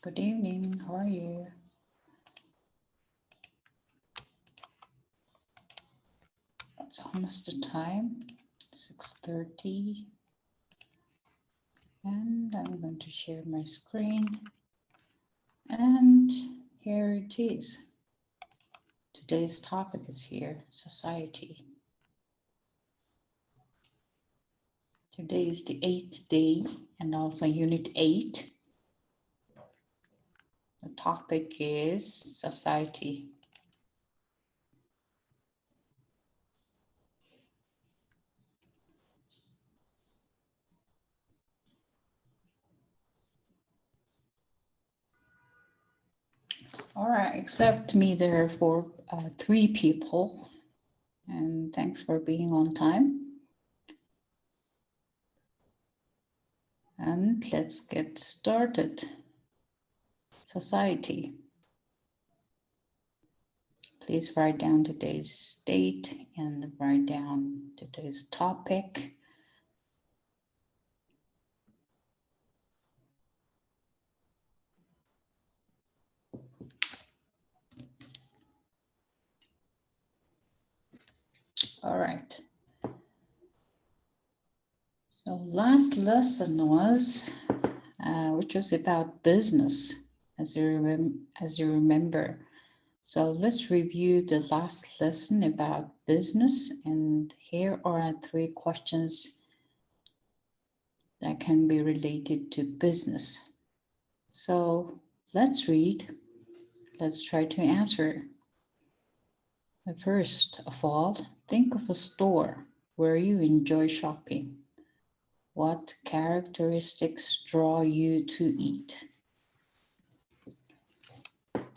Good evening. How are you? It's almost the time, 6:30. And I'm going to share my screen. And here it is. Today's topic is here, society. Today is the 8th day and also Unit 8. The topic is society. All right, except me, there are 3 people. And thanks for being on time. And let's get started. Society. Please write down today's date and write down today's topic. All right. So last lesson was, which was about business, as you remember. So let's review the last lesson about business, and here are 3 questions that can be related to business. So let's read. Let's try to answer. First of all, think of a store where you enjoy shopping. What characteristics draw you to eat?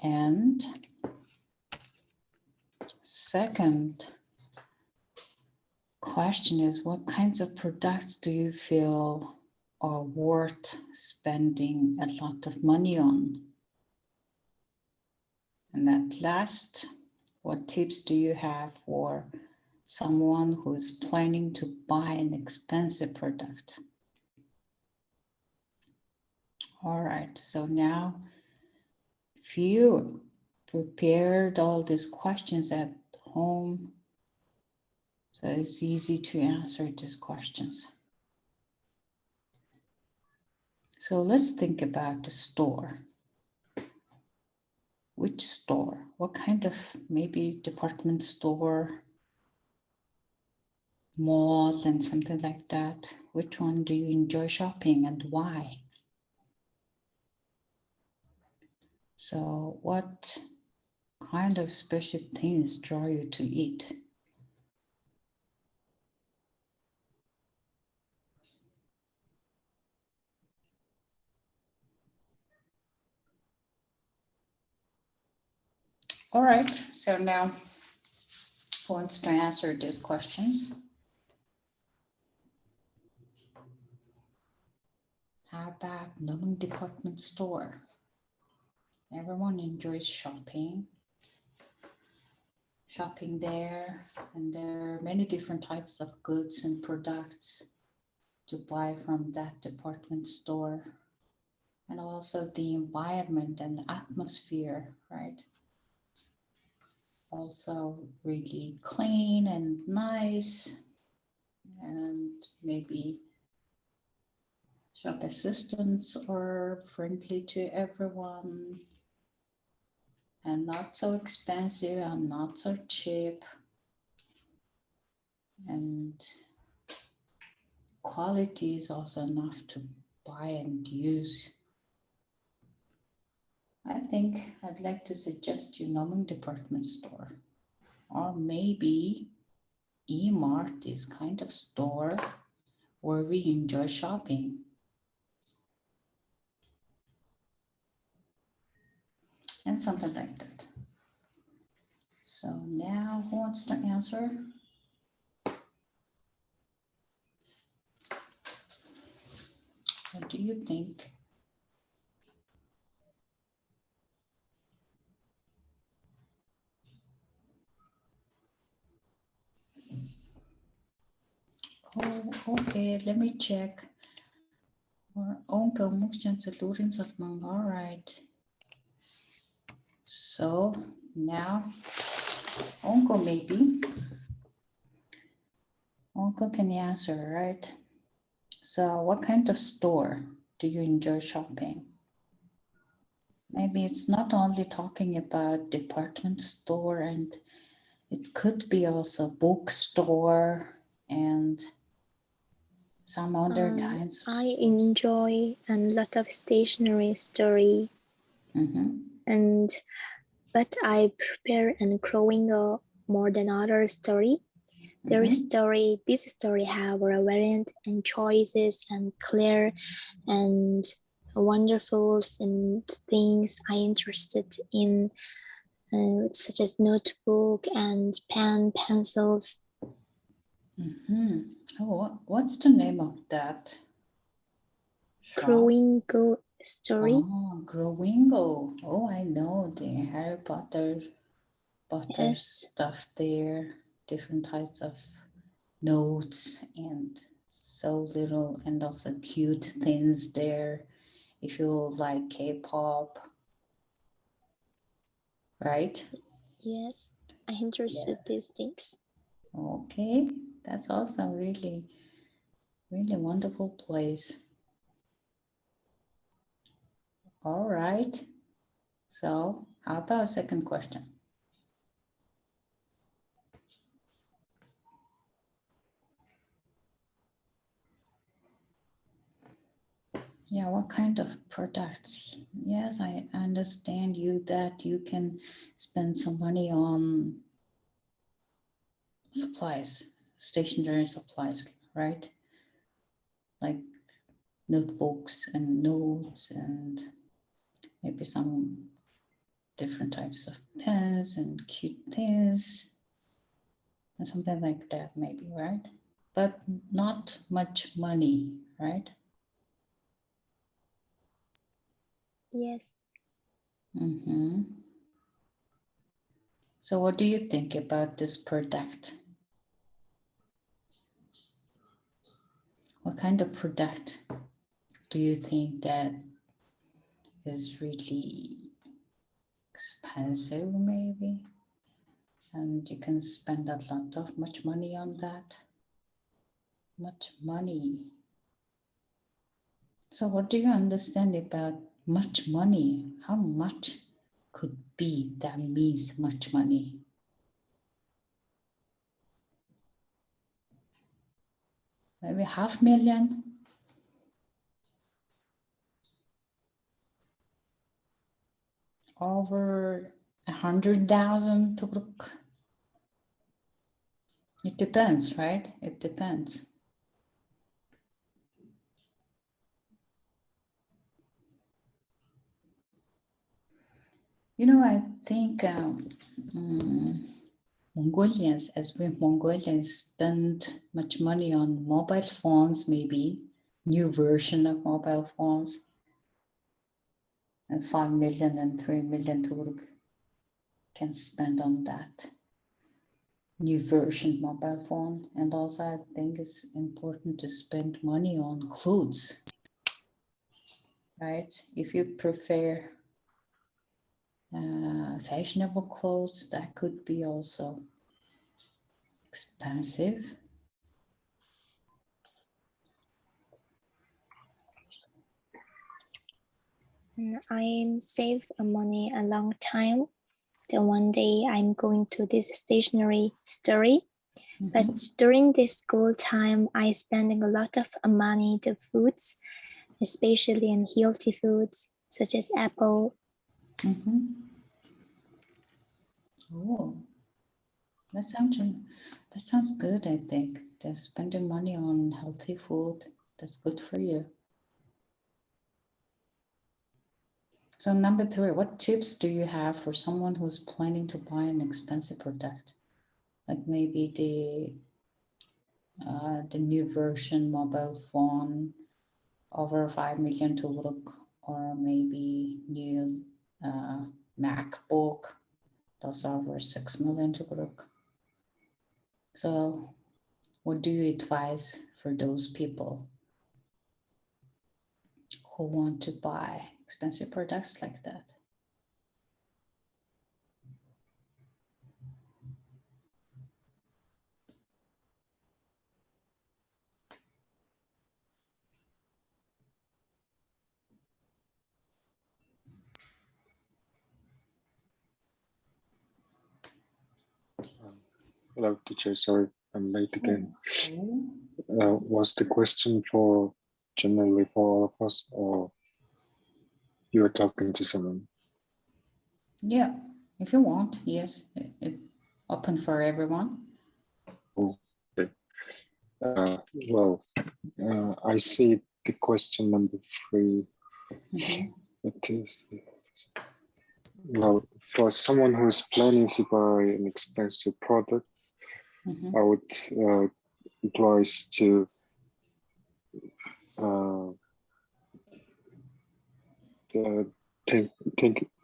And second question is, what kinds of products do you feel are worth spending a lot of money on? And at last, what tips do you have for someone who is planning to buy an expensive product? All right, so now if you prepared all these questions at home, so it's easy to answer these questions. So let's think about the store. Which store? What kind of, maybe department store, malls and something like that? Which one do you enjoy shopping and why? So what kind of special things draw you to eat? All right, so now who wants to answer these questions? How about known department store? Everyone enjoys shopping there, and there are many different types of goods and products to buy from that department store. And also the environment and atmosphere, right? Also really clean and nice, and maybe shop assistants are friendly to everyone and not so expensive and not so cheap, and quality is also enough to buy and use. I think I'd like to suggest Noming department store, or maybe E-Mart is kind of store where we enjoy shopping. And something like that. So now who wants to answer? What do you think? Oh, okay, let me check. Onkel all right. So now Uncle maybe. Uncle can answer, right? So what kind of store do you enjoy shopping? Maybe it's not only talking about department store, and it could be also bookstore and some other kinds. I enjoy a lot of stationery story, but I prepare and growing up more than other story. This story have a variant and choices and clear and wonderful and things I interested in, such as notebook and pen, pencils. Oh, what's the name of that shop? Growingo story. Oh, Growingo. Oh, I know the Harry Potter stuff there. Different types of notes and so little and also cute things there. If you like K-pop, right? Yes, I interested these things. Okay, that's also really, really wonderful place. All right. So how about second question? Yeah, what kind of products? Yes, I understand you that you can spend some money on supplies, stationery supplies, right? Like notebooks and notes and maybe some different types of pens and cute things and something like that maybe, right? But not much money, right? Yes. So what do you think about this product? What kind of product do you think that is really expensive maybe? And you can spend a lot of much money on that? Much money. So what do you understand about much money? How much could be that means much money? Maybe 500,000? Over 100,000 tugruk? It depends, right? It depends. You know, I think Mongolians, as we Mongolians spend much money on mobile phones, maybe new version of mobile phones, and 5 million and 3 million Turk can spend on that new version mobile phone. And also I think it's important to spend money on clothes, right? If you prefer fashionable clothes, that could be also expensive. I'm save money a long time. Then one day I'm going to this stationery store. But during this school time, I spending a lot of money to foods, especially in healthy foods such as apple. Oh, that sounds good. I think just spending money on healthy food, that's good for you. So number 3, what tips do you have for someone who's planning to buy an expensive product? Like maybe the new version mobile phone over 5 million turk, or maybe new MacBook that's over 6 million turk. So what do you advise for those people? who want to buy expensive products like that. Hello, teacher. Sorry, I'm late again. Oh. Was the question for generally for all of us, or you were talking to someone? Yeah, if you want, yes, it open for everyone. Okay. Well, I see the question number 3. Mhm. It is, well, for someone who is planning to buy an expensive product, Mhm. I would advise to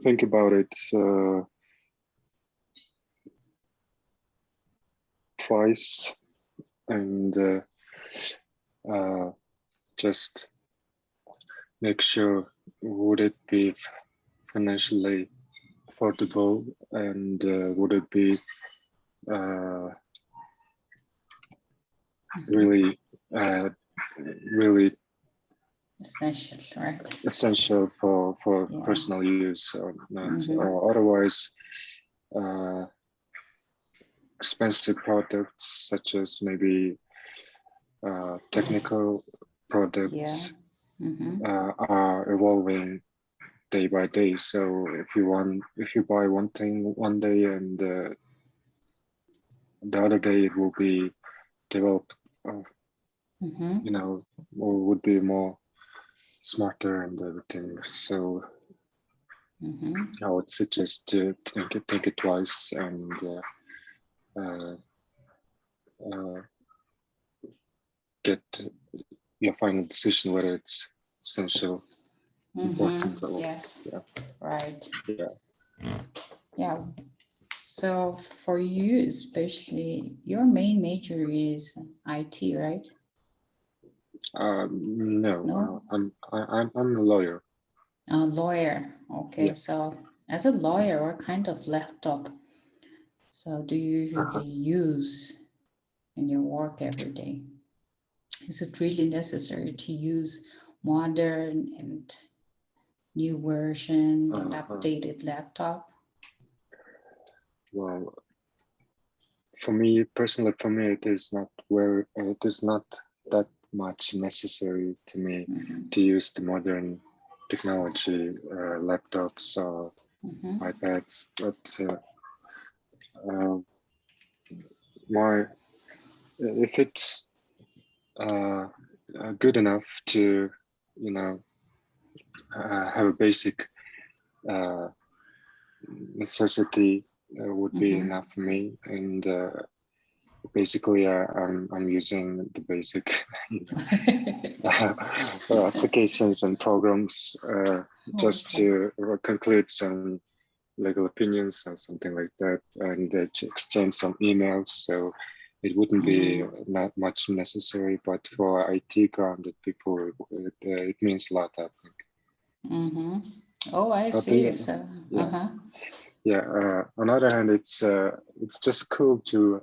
think about it twice, and just make sure, would it be financially affordable, and would it be really Essential, right? essential for Yeah. personal use or not, Mhm. or otherwise expensive products such as maybe technical products Mhm. are evolving day by day. So if you buy one thing one day, and the other day it will be developed, Mhm. you know, or would be more smarter and everything. So Mhm. I would suggest to think it twice, and get your final decision whether it's essential, important, or Yes. yeah. Right. Yeah. Yeah. So for you, especially, your main major is IT, right? No, No? I'm a lawyer. A lawyer. Okay. Yeah. So as a lawyer, what kind of laptop so do you usually use in your work every day? Is it really necessary to use modern and new version and updated laptop? Well, for me personally, it is not that much necessary to me to use the modern technology, laptops or iPads, but if it's good enough to, you know, have a basic necessity, would be enough for me. And basically, I'm using the basic applications and programs just to conclude some legal opinions or something like that, and to exchange some emails. So it wouldn't be not much necessary, but for IT grounded people, it means a lot, I think. Oh, I But see. So, on the other hand, it's just cool to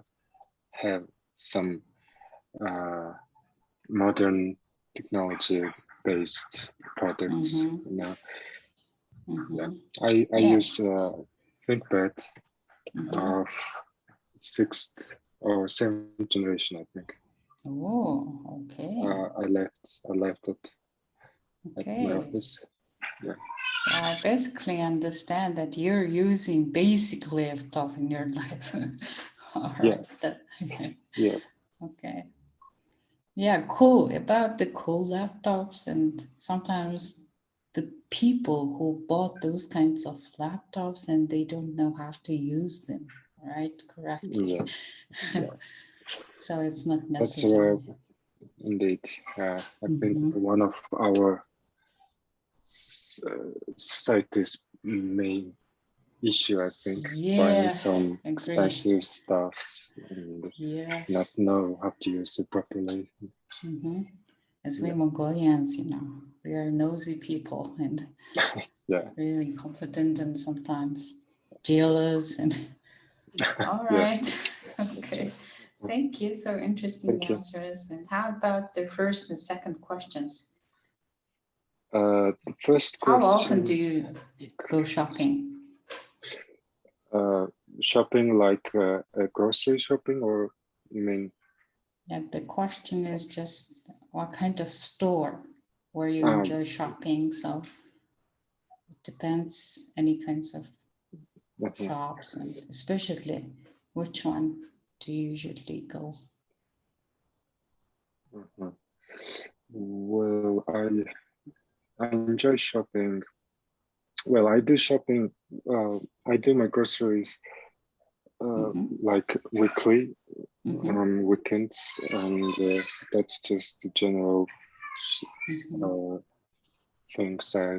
have some modern technology based products. You know, I use ThinkPad of 6th or 7th generation, I think. Oh, okay. I left it at my office. Yeah. So I basically understand that you're using basic laptop in your life. All right. Yeah. Okay. Yeah, cool. About the cool laptops, and sometimes the people who bought those kinds of laptops and they don't know how to use them, right? Correctly. Yes. Yeah. So it's not necessary. That's indeed. I think one of our society's main issue, I think, buying some expensive stuffs and not know how to use it properly. as we Mongolians, you know, we are nosy people and Yeah. really confident and sometimes jealous and all right. Okay. Thank you. So interesting Thank you. answers. And how about the first and second questions? The first How question. often do you go shopping? Shopping like grocery shopping, or you mean? Yeah, the question is just what kind of store where you enjoy shopping. So it depends any kinds of shops, and especially which one do you usually go? Well, I enjoy shopping. Well, I do shopping. I do my groceries like weekly on weekends, and that's just the general things I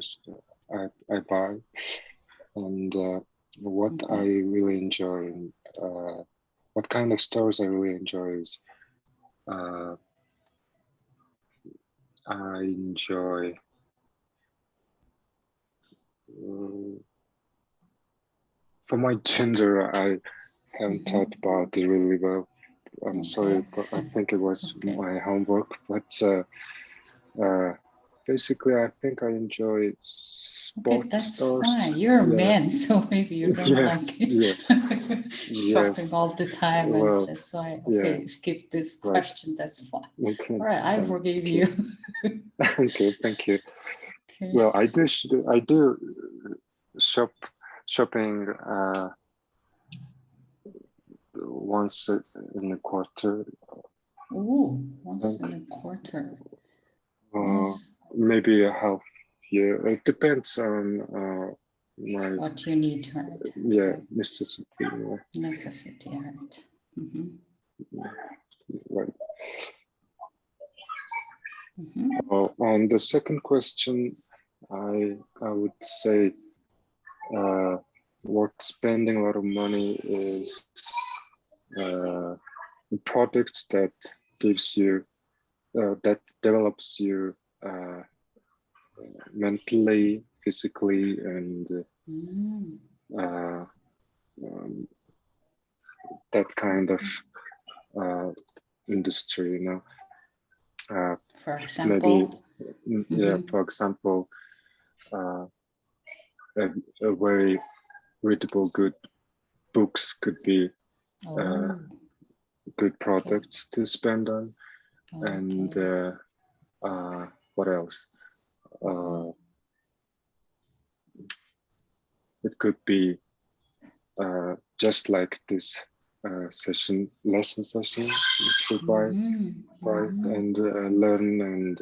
buy. And what I really enjoy, what kind of stores I really enjoy is I enjoy for my gender, I haven't thought about it really well. I'm sorry, but I think it was my homework. But basically, I think I enjoy sports that's stores. Fine. You're a man, so maybe you don't like shopping all the time, well, and that's why. Okay, skip this question. That's fine. Okay, all right, I forgive you. Okay, thank you. Okay. Well, I do shopping once in a quarter. Ooh, once in a quarter. Yes. Maybe a half year. It depends on what you need, right? Yeah, necessity. Yeah. Necessity, right? Right. On the second question, I would say what spending a lot of money is products that gives you that develops you mentally, physically, and that kind of industry, you know. For example, maybe, for example, a very readable, good books could be good products to spend on, and what else? It could be just like this lesson session to buy and learn and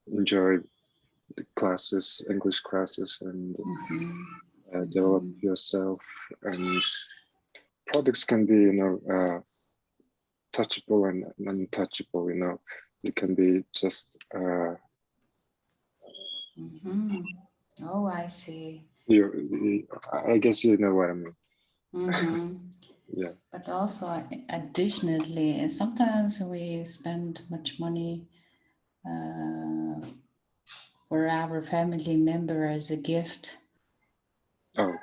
enjoy the classes, English classes, and develop yourself. And products can be, you know, touchable and untouchable. You know, it can be just. Oh, I see. I guess you know what I mean. Yeah. But also, additionally, sometimes we spend much money for our family member as a gift. Oh.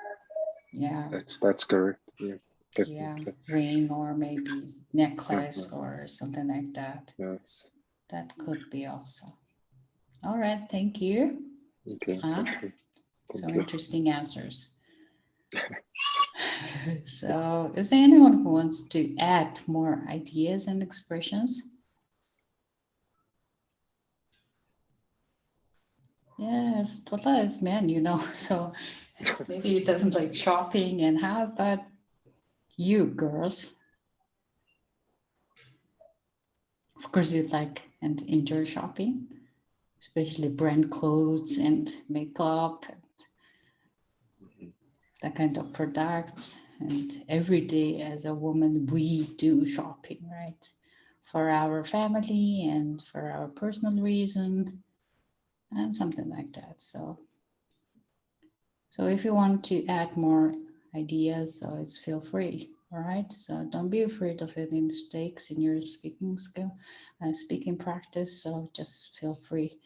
Yeah. That's correct. Yeah. Definitely. Yeah, ring or maybe necklace or something like that. Yes. That could be also. All right, thank you. Okay. Thank you. So interesting answers. So is there anyone who wants to add more ideas and expressions? Yes, Tola is man, you know, so maybe he doesn't like shopping. And how about you, girls? Of course, you like and enjoy shopping, especially brand clothes and makeup, and that kind of products. And every day as a woman, we do shopping, right? For our family and for our personal reason and something like that. So if you want to add more ideas, so feel free. All right, so don't be afraid of any mistakes in your speaking skill and speaking practice. So just feel free,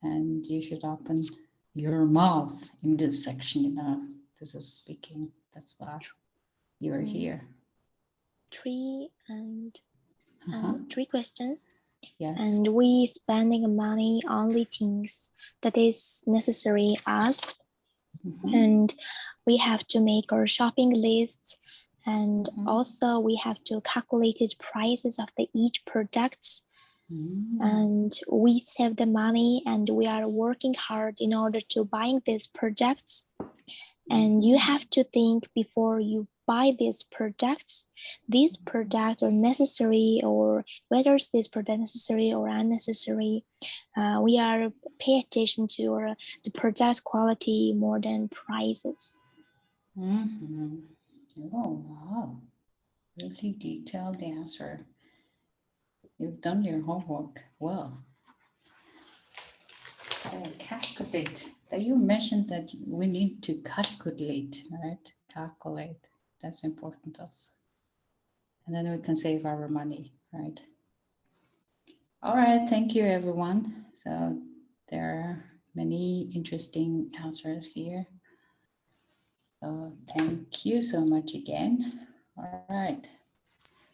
and you should open your mouth in this section. You know, this is speaking. That's why you're here. Three questions. Yes. And we spending money only things that is necessary us. And we have to make our shopping lists. And also we have to calculate the prices of each product. And we save the money and we are working hard in order to buying these products. And you have to think before you buy these products are necessary, or whether this product necessary or unnecessary. We are pay attention to the product quality more than prices. Oh, wow. Really detailed answer. You've done your homework well. Calculate. You mentioned that we need to calculate, right? Calculate. That's important also. And then we can save our money, right? All right, thank you, everyone. So there are many interesting answers here. So thank you so much again. All right.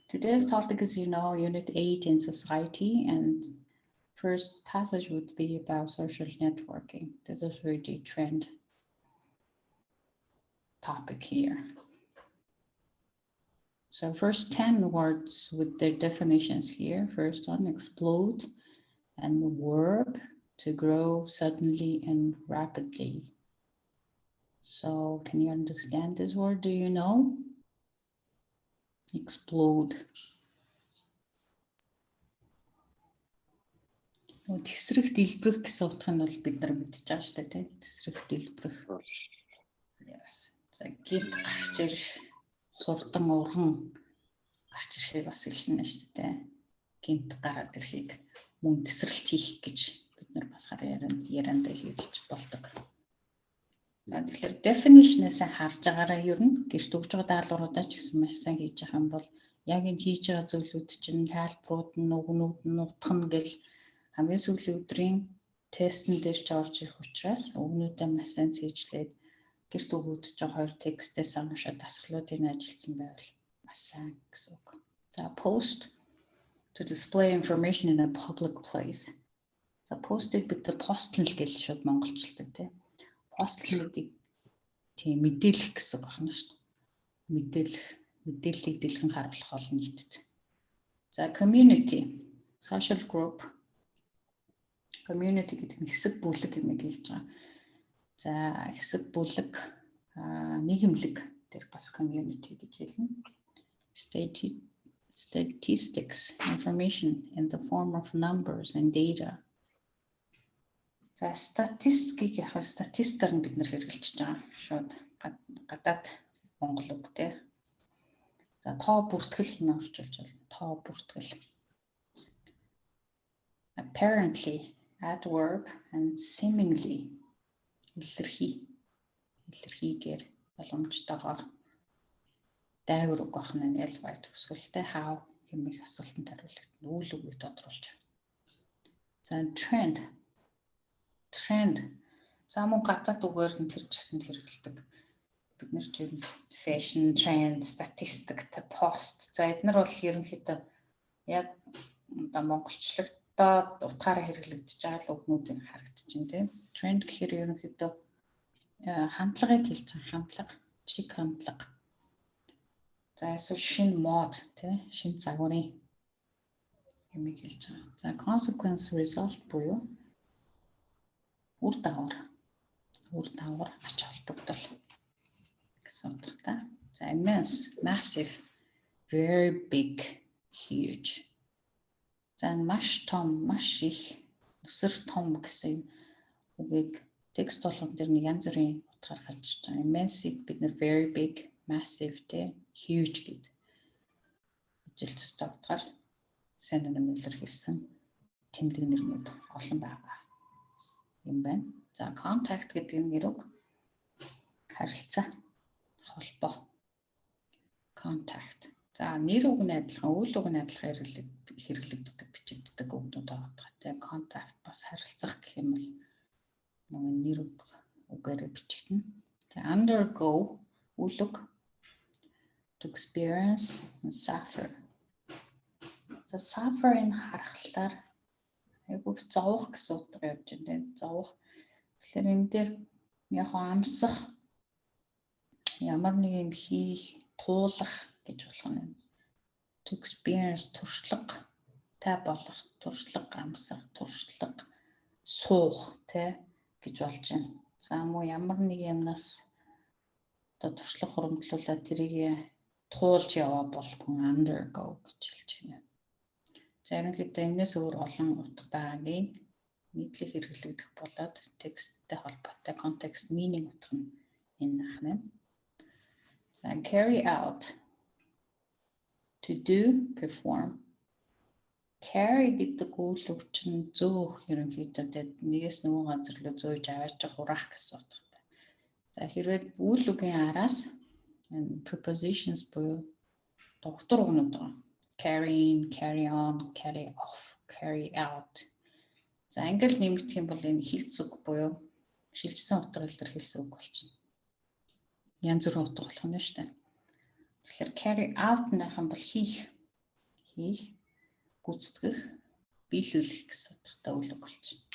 Today's topic is, Unit 8 in society, and first passage would be about social networking. This is really trend topic here. So first 10 words with their definitions here. First one, explode, and the verb to grow suddenly and rapidly. So can you understand this word? Do you know? Explode. Тэсрэх дэлбэрэх гэсэн утга нь бол бид нар мэдчихэж байгаа шүү дээ, тийм. Тэсрэх дэлбэрэх. Yes. За гинт гарч ирэх, сурдан урхан гарч ирэхийг бас хэлнэ шүү дээ. Гинт гараад ирэхийг мөн тэсрэлт хийх гэж бид нар бас яриандаа хэлж болдог. За тэгэхээр definition-ээс харж байгаараа ер нь гэрт өгж байгаа даалгавруудаа ч гэсэн маш сайн хийж байгаа юм бол яг энэ хийж байгаа зүйлүүд чинь тайлбарууд нь, үгнүүд нь, утга нь гэл хамгийн сүүлийн өдрийн тестэн дээр ч орж ирэх учраас өгнүүдээ маш сайн цээжлээд гэрт өгөгдөж байгаа хоёр текстээс уншаад дасгалуудыг ажилласан байвал маш сайн гэсэн үг. За post to display information in a public place. За post-ыг бид постлол гэж шууд монголчилдаг тийм. Постлол гэдэг тийм мэдээлэх гэсэн үг байна шүү дээ. Мэдээллийг дэлгэн харуулах бол нийтэд. За community, social group. Community гэдэг нь хэсэг бүлэг юм хэлж байгаа. За хэсэг бүлэг, нийгэмлэг тэр бас community гэж хэлнэ. Statistics, information in the form of numbers and data. За статистикийг статистикаар нь бид нэр хэрэгжилж байгаа. Шууд гадаад монгол үг те. За тоо бүртгэл нь орчуулж байна. Тоо бүртгэл. Apparently, adverb and seemingly илэрхийгээр боломжтойгоор дайвар үг ахна нь ялбай төгсгөлтэй how хэмээх асуултанд хариулагдана. Үйл үгийг тодруулж. За trend. За мөн гадаад үгээр нь тэр чигтэнд хэрэгэлдэг. Бид нар ч юм fashion, trend, statistic, post. За эдгээр бол ерөнхийдөө яг монголчлогтод утгаараа хэрэглэгдэж байгаа үгнүүд харагдаж байна тийм. Trend гэхээр ерөнхийдөө хандлагыг хэлж байгаа. Хандлага, чиг хандлага. За эсвэл шинэ мод тийм шинэ загварын хэмээг хэлж байгаа. За consequence, result буюу үр дагавар ач холбогдол гэсэн утгатай. За immense, massive, very big, huge. За маш том, маш их, өсөр том гэсэн үгийг текст болгон дээр нэг янз бүрийн утгаар гарч байгаа. Immense бид нэр very big, massive, huge гэдэг. Ижил төстэй утгаар synonymээр хэлсэн тэмдэг нэрнүүд олон байгаа юм байна. За contact гэдэг нь нэр үг харилцаа, холбоо. contact. За нэр үг нь адилхан, үйл үг нь адилхан хэрэглэгддэг бичигддэг үгнүүд байгаа. Тэгээ contact бас харилцах гэх юм бол нэр үгээр бичигдэнэ. За undergo үйл үг, to experience, suffer. За suffer-ыг харахлаар айгүйх зовох гэсэн утга явж байна. Зовох. Тэгэхээр энэ дээр яг амсах, ямар нэг юм хийх, туулах гэж болох нь. To experience, туршлагатай болох, туршлага амсах, туршлага суух гэж болж байна. За муу ямар нэг юмнаас туршлага хуримтлуулаад тэрийг туулж яваа болгон undergo гэж хэлж байна. За ерөнхийдөө энэс өөр олон утга байгаагийн нийтлэг хэрэглэгдэх болоод тексттэй холбоотой context meaning утга нь энэ ахна. За carry out, to do, perform. Carry гэдэг үйл үг чинь зөөх ерөнхийдөө нэгээс нөгөө газар руу зөөж аваач хураах гэсэн утгатай. За хэрвээ үйл үгийн араас prepositions буюу тогтвор өгнөд байгаа. Carry in, carry on, carry off, carry out. За англи нэмэгдэх юм бол энэ хилцэг үг буюу шилжсэн утга илэр хэлсэн үг болчихно. Янз бүрийн утга болох нь шүү дээ. Тэгэхээр carry out нөхөн бол хийх, гүйцэтгэх, биелүүлэх гэсэн утгатай үйл үг болчихно.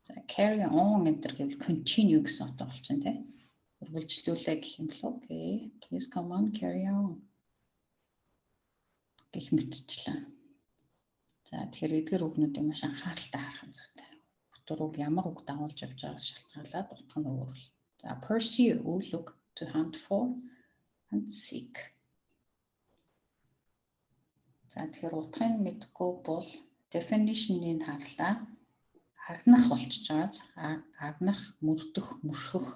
За carry on гэдэг нь continue гэсэн утга болчихно тийм. Үргэлжлүүлээ гэх юм бол окей. Please come on, carry on. Гэх мэтчлэн. За тэгэхээр эдгээр үгнүүдийг маш анхааралтай харах зүйтэй. Утга үг ямар үг дагуулж явж байгаас шалтгаалаад утга нь өөр. За pursue үйл үг, to hunt for and seek. За тэгэхээр утгыг мэдгүй бол definition-ийг харлаа. Агнах болчихж байгаа. Агнах, мөрдөх, мөршгөх.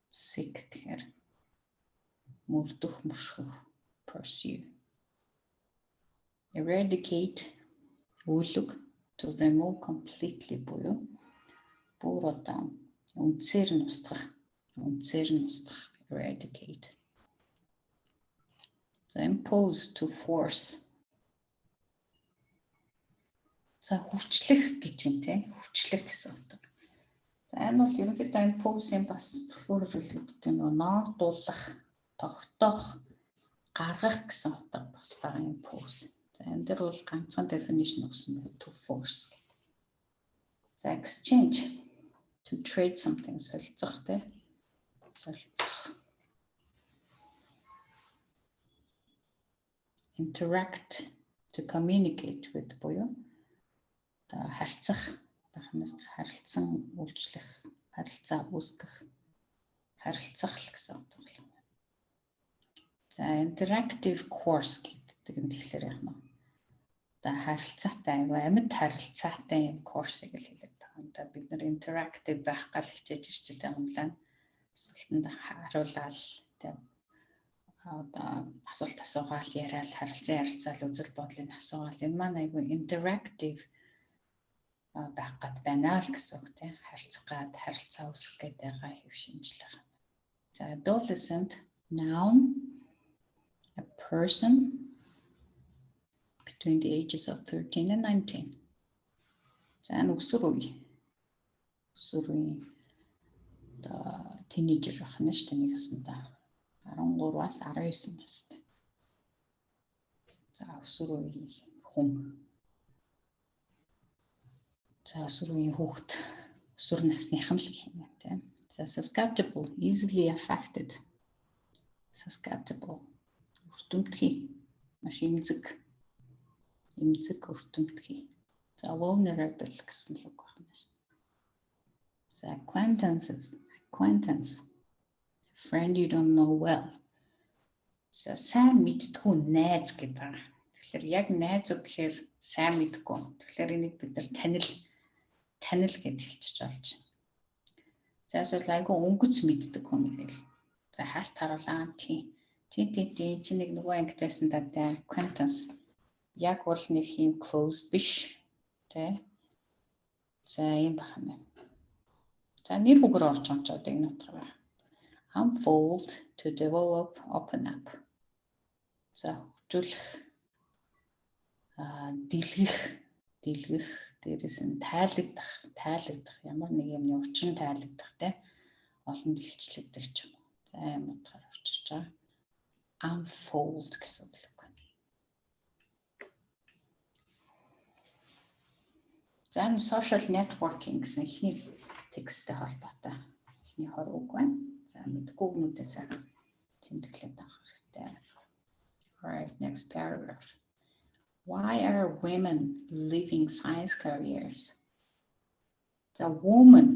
Seek гэхээр мөрдөх, мөршгөх. Pursue. Eradicate үйл үг, to remove completely буюу бүр одоо үндсээр нь устгах. Eradicate. So impose, to force. За хүчлэх гэж юм те. Хүчлэх гэсэн утга. За энэ бол ерөнхийдөө impose-ийн бас төлөөр хэрэглэгддэг нөгөө ноогдуулах, тогтоох, гаргах гэсэн утга бас байгаа impose. За энэ дээр бол ганцхан definition өгсөн байна. To force. За exchange, to trade something, солилцох те. Солилцох. Interact, to communicate with буюу харьцах, харилцан үйлчлэх, харилцаа үүсгэх, харилцах гэсэн утга байна. За interactive course гэдэг нь тэгэхээр яг нь харилцаатай, амьд харилцаатай юм course-ыг л хэлээд байгаа. Бид нэр interactive байх гал хичээж шүү дээ онлайн. Асуултанд хариулаад асуулт асуугаал яриад харилцаал үзэл бодлыг асуугаал энэ маань айгүй interactive байх гад байна л гэсэн үг тийм харилцах гад харилцаа үүсгэх гээд байгаа хэв шинжлэх. За adolescent, noun, a person between the ages of 13 and 19. За өсвөр үе teenager байх нь шүү дээ нэгэсэндээ 13-аас 19 настай. За өсвөр үеийн хүн. За өсвөр үеийн хүүхэд өсвөр насныхан л гэх юм тийм. За susceptible, easily affected. Susceptible. Өртөмтгий. Маш эмзэг өртөмтгий. За vulnerable гэсэн л үг байна шүү. За acquaintance. Friend you don't know well. За сайн мэддэггүй найз гэдэг. Тэгэхээр яг найз үг гэхээр сайн мэдгүй. Тэгэхээр энийг бид нар танил гэж хэлчих болж байна. За эсвэл айгүй өнгөц мэддэг хүн гэл. За хаалт харуулаа тий чи нэг нөгөө ангитайсан даа acquaintance. Яг бол нэг юм close биш тий. За юм байна. За нэр үгээр орж байгаа ч одоо энэ утгаар unfold, to develop, open up. За хөгжүүлэх, дэлгэх, дээрээс нь тайлагдах, ямар нэг юмны учир нь тайлагдах те олон дэлгчлэгдэх ч юм уу. За юм утгаар орчиж байгаа. Unfold гэсэн үг байна. За энэ social networking гэсэн ихний тексттэй холбоотой ихний 20 үг байна. За мэдгүй өгнүүдээ сайхан тэмдэглээд авах хэрэгтэй. Alright, next paragraph. Why are women leaving science careers? За women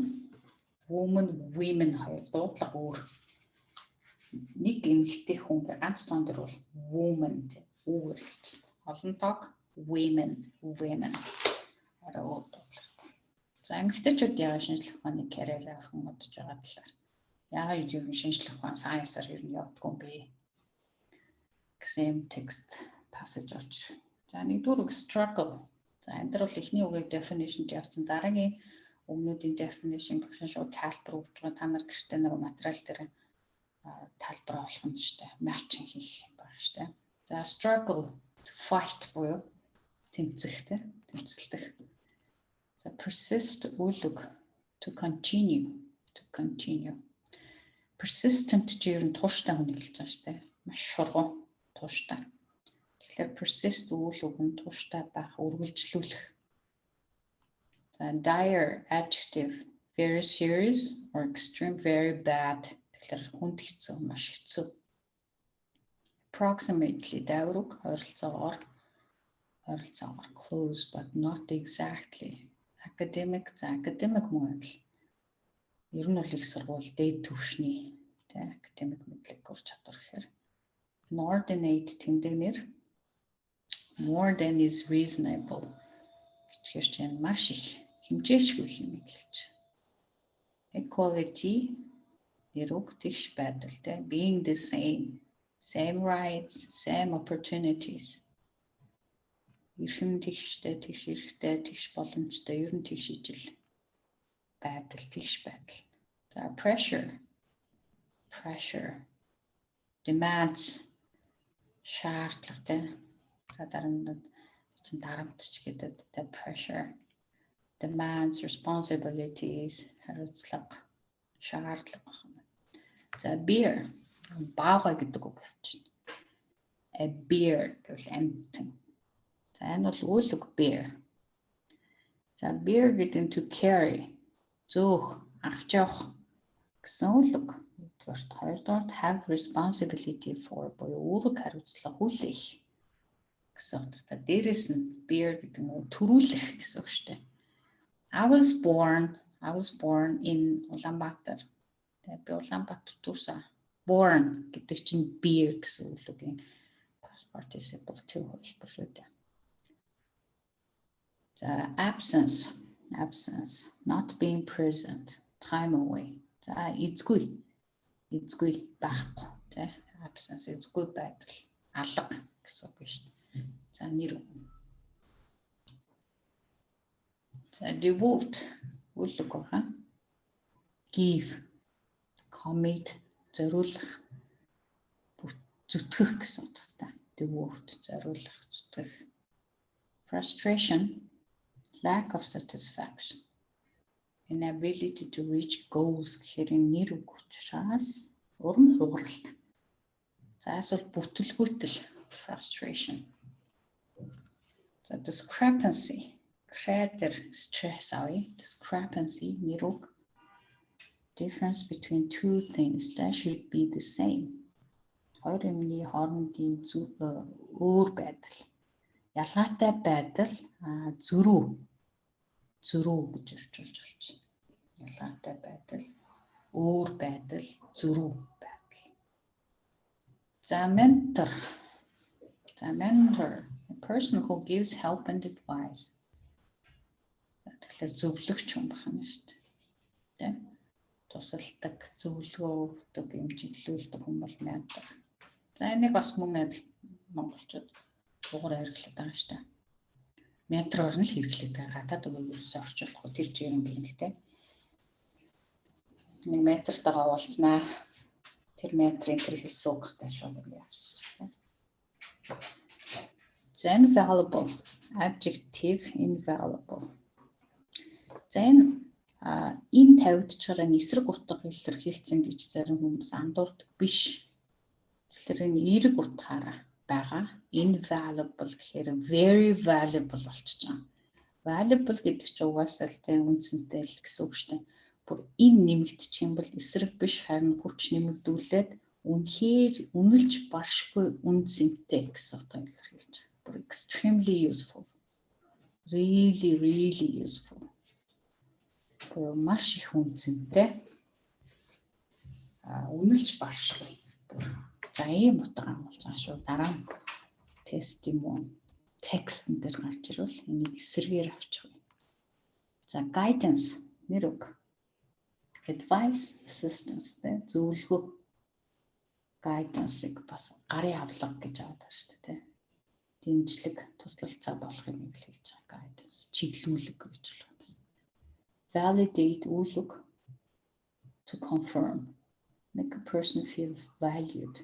хоёр дуудлага өөр. Нэг эмэгтэй хүн ганц тоон дээр бол woman үүгээр хэлсэн. Олон тоог women. Арай өөр дуудлагатай. За эмэгтэйчүүд яагаад шинжлэх ухааны карьераа орхон бодож байгаа талаар. Яагаад юу шинжлэх ухаан science-аар ер нь явдггүй юм бэ? Гэсэн текст passage орж. За нэгдүгээр үг struggle. За энэ дөр бол эхний үгийг definition-д явуулсан. Дараагийн өмнөдийн definition багш шууд тайлбар өгч байгаа. Та нар гэртээ нэг материал дээр тайлбар авах юм шүү дээ. Matching хийх юм байна шүү дээ. За struggle, to fight буюу тэмцэлдэх. За persist үйл үг to continue. Persistent ч ер нь тууштай хүн хэлж байгаа шүү дээ. Маш шургуун тууштай. Тэгэхээр persist үйл үг нь тууштай байх, үргэлжлүүлэх. За dire adjective, very serious or extreme, very bad. Тэгэхээр хүнд хэцүү, маш хэцүү. Approximately даавраг ойролцоогоор close but not exactly. Academic мөн адил. Ер нь бол их сургууль дээд түвшний академик мэдлэг гүр чадвар гэхээр inordinate тэмдэгнэр more than is reasonable гэхээр чинь маш их хэмжээшгүй хэмээн хэлж. Equality нэрүг тэгш байдал being the same rights, same opportunities. Эрхэм тэгштэй, тэгш эрэхтэй, тэгш боломжтой, ер нь тэгш ижил байдал, тэгш байдал. За pressure demands шаардлагатай. За дарамтч гэдэг pressure demands responsibilities хариуцлага шаардлага. За beer баага гэдэг үг хэлж байна. A beer гэвэл амтан. За энэ бол үйл үг beer. За beer гэдэг нь to carry зөөх, авч явах гэсэн үйл үг. Хоёрдугаар have responsibility for буюу үүрэг хариуцлага хүлээх гэсэн утгатай. Дээрээс нь beer гэдэг нь төрүүлэх гэсэн үг шүү дээ. I was born in Улаанбаатар. Би Улаанбаатар төрсөн. Born гэдэг чинь beer гэсэн үйл үгийн past participle to хэлбэр шүү дээ. За absence, not being present, time away. За эзгүй байхгүй тий. Absence эзгүй байдал, алга гэсэн үг шүү дээ. За нэр. За devote үйл үг байгаа. Give, commit, зориулах, зүтгэх гэсэн утгатай. Devote, зориулах, зүтгэх. Frustration, lack of satisfaction. Inability to reach goals гэхээр нэр үг учраас урам хугаралт. За эсвэл бүтэлгүйтэл frustration. За discrepancy, stress авъя. Discrepancy нэр үг. Difference between two things that should be the same. Хоёр юмны хоорондын өөр байдал. Ялгаатай байдал зөрүү гэж орчуулж байна. Ялгаатай байдал, өөр байдал, зөрүү байдал. За mentor, a person who gives help and advice. Тэгэхээр зөвлөгч хүн байна шүү дээ. Тусалдаг, зөвлөгөө өгдөг, эмчилүүлдэг хүн бол mentor. За энийг бас мөн адил монголчууд дугаар хэрэглэдэг байгаа шүү дээ. Ментороор нь л хэрэглэдэг байгаа. Гадаад үгээр ерөөсөөр орчуулахгүй тэр чинь юм гэнэ л дээ. Нэг ментортойгоо уулзнаа. Тэр менторын тэр хэлсэн үг гэж шууд яах вэ? За invaluable, adjective invaluable. За энэ тавигдчихаар эсрэг утга илэрхийлсэн гэж зарим хүмүүс андуурдаг биш. Тэгэхээр энэ эерэг утгаараа байгаа. Invaluable гэхээр very valuable болчихж байгаа. Valuable гэдэг чинь угаасаа л тэ үнцэнтэй л гэсэн үг шүү дээ. Бүр энэ нэмэгдчих юм бол эсрэг биш харин хүч нэмэгдүүлээд үнэхээр үнэлж баршгүй үнцэнтэй гэсэн утгаар илэрхийлж байгаа. Бүр extremely useful. Really useful. Маш их үнцэнтэй. Үнэлж баршгүй. За ийм утга амуулж байгаа шүү. Дараа нь testimony текстэн дээр гарч ирвэл энийг эсрэгээр авчих. За guidance нэр үг. Advice, assistance тэ зөвлөгөө. Guidance-ыг бас гарын авлага гэж аваад байна шүү дээ. Дэмжлэг, туслалцаа болохыг хэлж байгаа. Guidance, чиглүүлэг гэж болох юм. Validate үйл үг. To confirm. Make a person feel valued.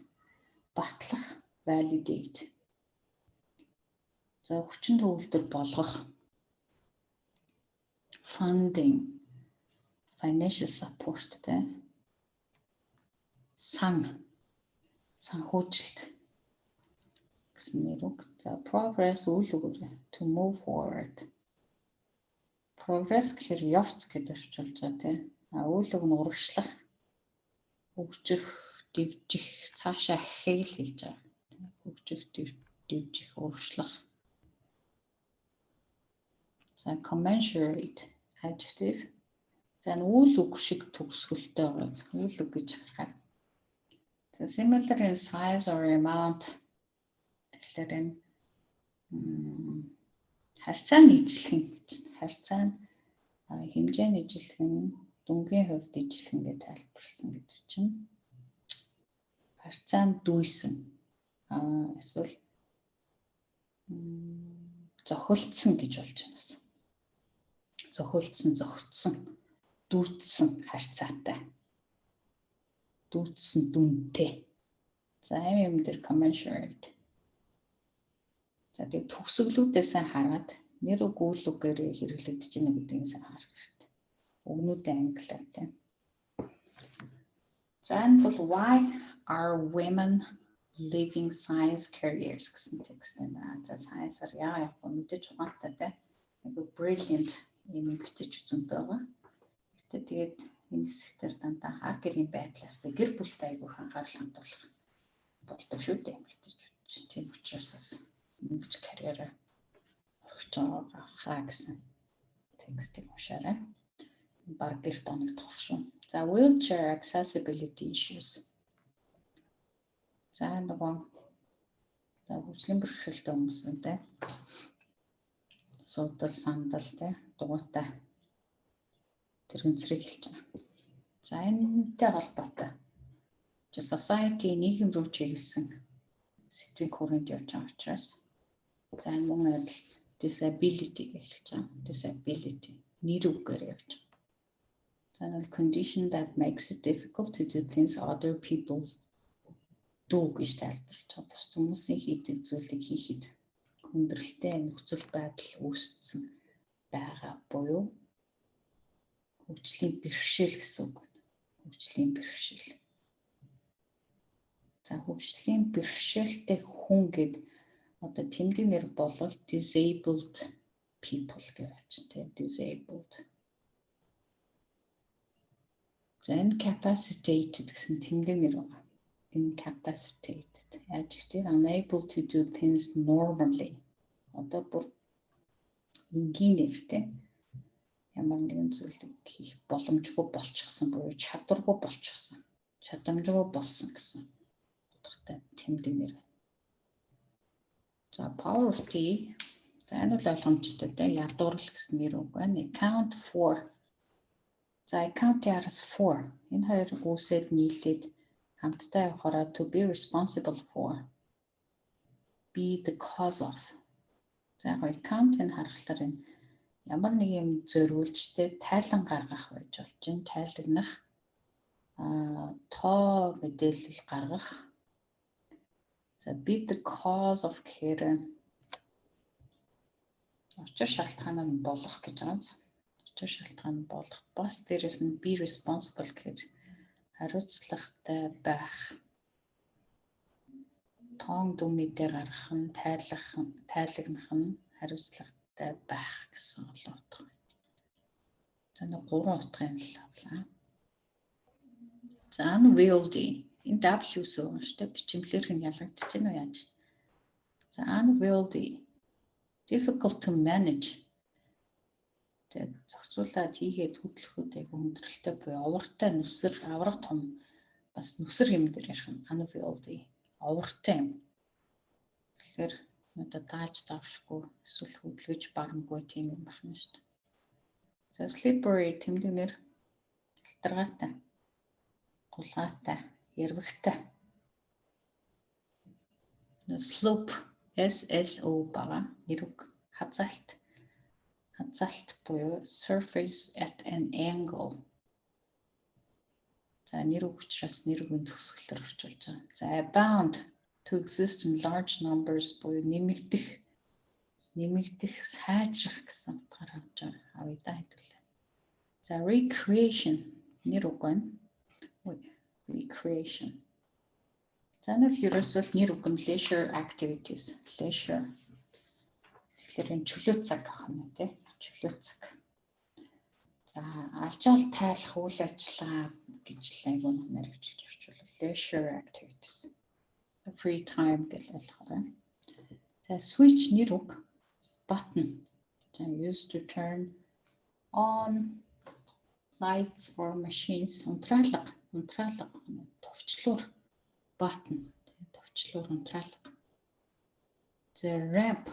Батлах, validate. За хүчин төгөлдөр болгох. Funding. Financial support тэ. Санхүүжилт гэсэн нэр үг. За progress үйл үг. To move forward. Progress гэхээр явц гэж орчуулж байгаа тийм. Үйл үг нь урагшлах, хөгжих, дэвжих, цаашаа ахихыг л хэлж байгаа. Хөгжих, дэвжих, урагшлах. За commensurate adjective. За үйл үг шиг төгсгөлтэй байгаа. Үйл үг гэж харахаар. За similar in size or amount. Тэгэхээр энэ харьцааны ижилхэн гэж. Харьцааны хэмжээний ижилхэн, дүнгийн хувьд ижилхэн гэж тайлбарласан гэдэг чинь. Харьцаанд дүйсэн. Эсвэл зохилдсон гэж болж байна. Зохилдсон, зогтсон, дүүцсэн харьцаатай. Дүүцсэн дүнтэй. За ийм юм дээр commensurate. За тийм төгсгөлүүдээс хараад нэр үг үйл үгээр хэрэглэгдэж байна гэдгийг сайн харах хэрэгтэй. Өгнүүдийн англиар тийм. За энэ бол why are women leaving science careers гэсэн текст байна. За science-аар яг мэдээж ухаантай тийм. Нэг brilliant юм бичиж үзэнтэй байгаа. Тэгээд энэ хэсгээр дандаа хар гэрийн байдлаас гэр бүлтэй айгүйх анхаарал хандуулах болдог шүү дээ мэдээж. Тийм учраас ингэж карьераа орж байгаа хаа гэсэн текстийг уншаарай. Баг гэрт оногдох шүү. За wheelchair accessibility issues. За нөгөө хөгжлийн бэрхшээлтэй хүмүүстэй суудал сандал те дугуйтай тэрэгцрийг хэлж байгаа. За энэтэй холбоотой society нийгэм рүү чиглэсэн сэдвийн хүрээнд явж байгаа учраас за энэ мөн адил disability гэж хэлж байгаа. Disability нэр үгээр явж байгаа. За нэг condition that makes it difficult to do things other people do гэж тайлбарлаж байгаа. Бус хүмүүсийн хийдэг зүйлийг хийхэд хүндрэлтэй нөхцөл байдал үүссэн байгаа буюу хөгжлийн бэрхшээл гэсэн үг. Хөгжлийн бэрхшээл. За хөгжлийн бэрхшээлтэй хүн гэд одоо тэмдэг нэр болвол disabled people гэж байна. Disabled. За incapacitated гэсэн тэмдэг нэр байна. Incapacitated. Adjective unable to do things normally. Одоо бүр энгийн нэртэй ямар нэгэн зүйлийг хийх боломжгүй болчихсон буюу чадваргүй болчихсон. Чадамжгүй болсон гэсэн утгатай тэмдэг нэр. За poverty. За энэ бол ойлгомжтой те ядуурл гэсэн нэр үг байна. Account for. За account яраас for. Энэ хоёр үсэд нийлээд хамтдаа явахаараа to be responsible for. Be the cause of. За account энэ харахаар энэ ямар нэг юм зөрүүлжтэй тайлан гаргах байж болж байна. Тайлагнах тоо мэдээлэл гаргах. За be the cause of гэхээр учир шалтгаан нь болох гэж байгаа. Учир шалтгаан нь болох. Бас дээрэс нь be responsible гэхээр хариуцлагатай байх. Тоон дүмидээ гаргах нь, тайлагнах нь хариуцлагатай байх гэсэн олон утга. За нэг 3 утгын л авлаа. За unwieldy. Энэ W гэсэн шүү дээ. Бичмлэрх нь ялгагдаж байна уу яаж? За unwieldy. Difficult to manage. Тэгээд зохицуулаад хийгээд хөдлөхөд яг хүндрэлтэй буюу овортой нүсэр авраг том бас нүсэр юм дээр ярих нь unwieldy. Овортой юм. Тэгэхээр одоо дааж завшгүй эсвэл хөдөлгөж барамгүй тийм юм байна шүү дээ. За slippery тэмдэгнэр халтаргаатай, гулгаатай, ярвагтай. Slope SLO бага нэрүг хазаалт буюу surface at an angle. За нэрүг учраас нэрүгийн төгсгөлөөр орчуулж байгаа. За abound to exist in large numbers буюу нэмэгдэх сайжрах гэсэн утгаар авъя да хэдүүлээ. За recreation нэр үг байна. Recreation. За нэг ерөөсөө нэр үг нь leisure activities. Leisure. Тэгэхээр энэ чөлөө цаг гэх юм тий. Чөлөө цаг. За алжаал тайлах үйл ажиллагаа гэж айгуу нэр хвчилж орчуулах. Leisure activities. Free time гэж ойлгох байна. За switch нэр үг button. So used to turn on lights or machines. Унтраалга товчлуур button. Товчлуур унтраалга. За ramp.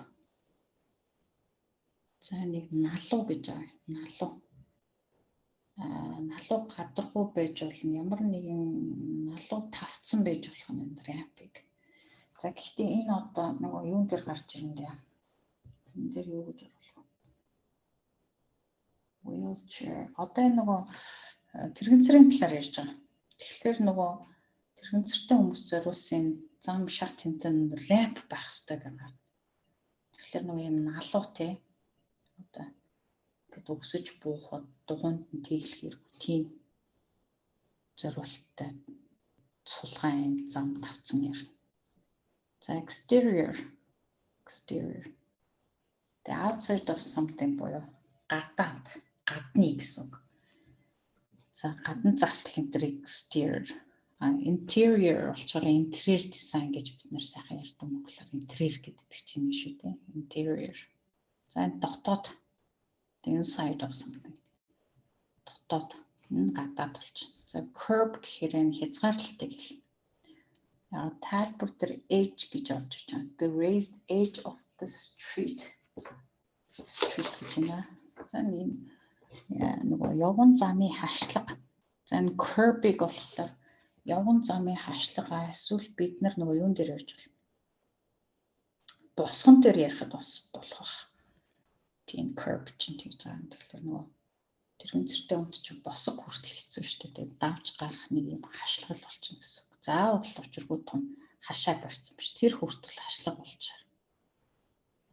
За нэг налуу гэж байгаа. Налуу гадаргуу байж болно. Ямар нэгэн налуу тавцсан байж болох юм ramp-ыг. За гэхдээ энэ одоо нөгөө юун дээр гарч ирнэ. Энэ дээр юу гэж оруулах вэ? Wheelchair. Одоо энэ нөгөө тэрэгцэрийн талаар ярьж байгаа. Тэгэхээр нөгөө тэрэгцэртэй хүмүүс зориулсан зам шат тентэн ramp байх хэрэгтэй гэдэг. Тэгэхээр нөгөө юм налуу тий. Одоо ингээд өгсөж буухад дугуйнд нь тэглэх тийм зориулттай сулгаан зам тавцсан юм. За exterior. The outside of something буюу гадны гэсэн үг. За гадна заслын дээр exterior. Interior болохоор interior design гэж бид нэр сайхан ярьдаг монголоор interior гэдэг чинь шүү дээ. Interior. За дотоод the inside of something. Дотоод энэ гадаад болчихно. За curb гэхээр энэ хязгаарлалтыг хэл. Тайлбар дээр edge гэж орж ирж байгаа. The raised edge of the street. Гэж байна. За нөгөө явган замын хашлага. За энэ curb-ыг болохоор явган замын хашлага эсвэл бид нар нөгөө юун дээр ярьж байна. Босгон дээр ярихад бас болох. Тийм curb чинь тэгж байгаа. Тэгэхээр нөгөө тэрэгцэртэй хүнд чинь босго хүртэл хэцүү шүү дээ. Давж гарах нэг юм хашлгал болчихно гэсэн. Заавал учиргүй том хашаа барьсан биш. Тэр хүртэл хашлага болж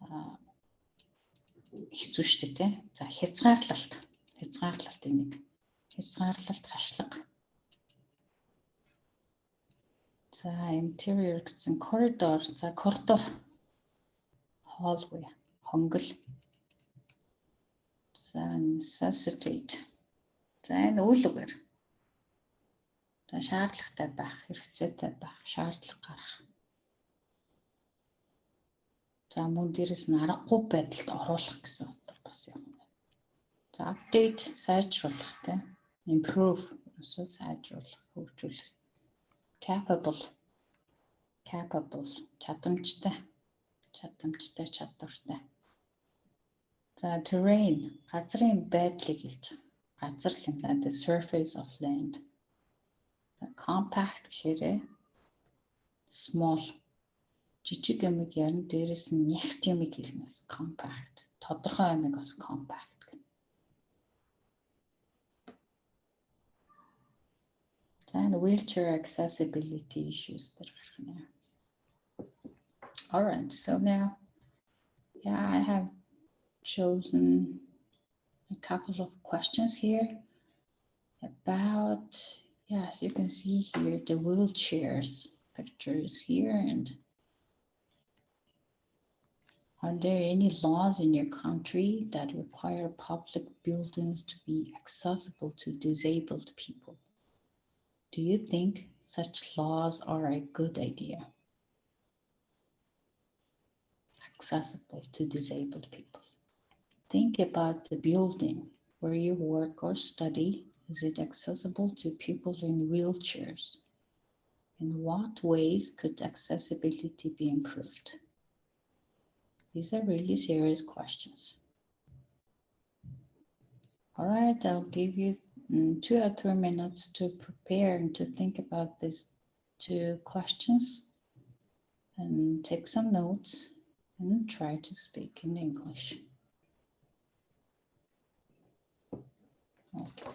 байгаа. Хэцүү шүү дээ. За хязгаарлалт энийг. Хязгаарлалт хашлага. За interior гэсэн corridor. За коридор. Hallway. Хонгол. За necessitate. За энэ үйл үгээр. За шаардлагатай байх, хэрэгцээтэй байх, шаардлага гарах. За мөн дээрээс нь аргагүй байдалд оруулах гэсэн утга бас юм байна. За update сайжруулах тийм. Improve эсвэл сайжруулах, хөгжүүлэх. Capable чадамжтай, чадвартай. За terrain газрын байдлыг хэлж байгаа. Газар хэмнээ the surface of land. За compact гэхээр small жижиг юмыг ярин дээрээс нь нягт юмыг хэлнэс compact. Тодорхой юмыг бас compact. За wheelchair accessibility issues дээр гарах нь. All right, so now, yeah, I have chosen a couple of questions here about, yes, you can see here the wheelchairs pictures here. And are there any laws in your country that require public buildings to be accessible to disabled people? Do you think such laws are a good idea? Accessible to disabled people. Think about the building where you work or study. Is it accessible to people in wheelchairs? In what ways could accessibility be improved? These are really serious questions. All right, I'll give you 2 or 3 minutes to prepare and to think about these 2 questions and take some notes and try to speak in English. Okay.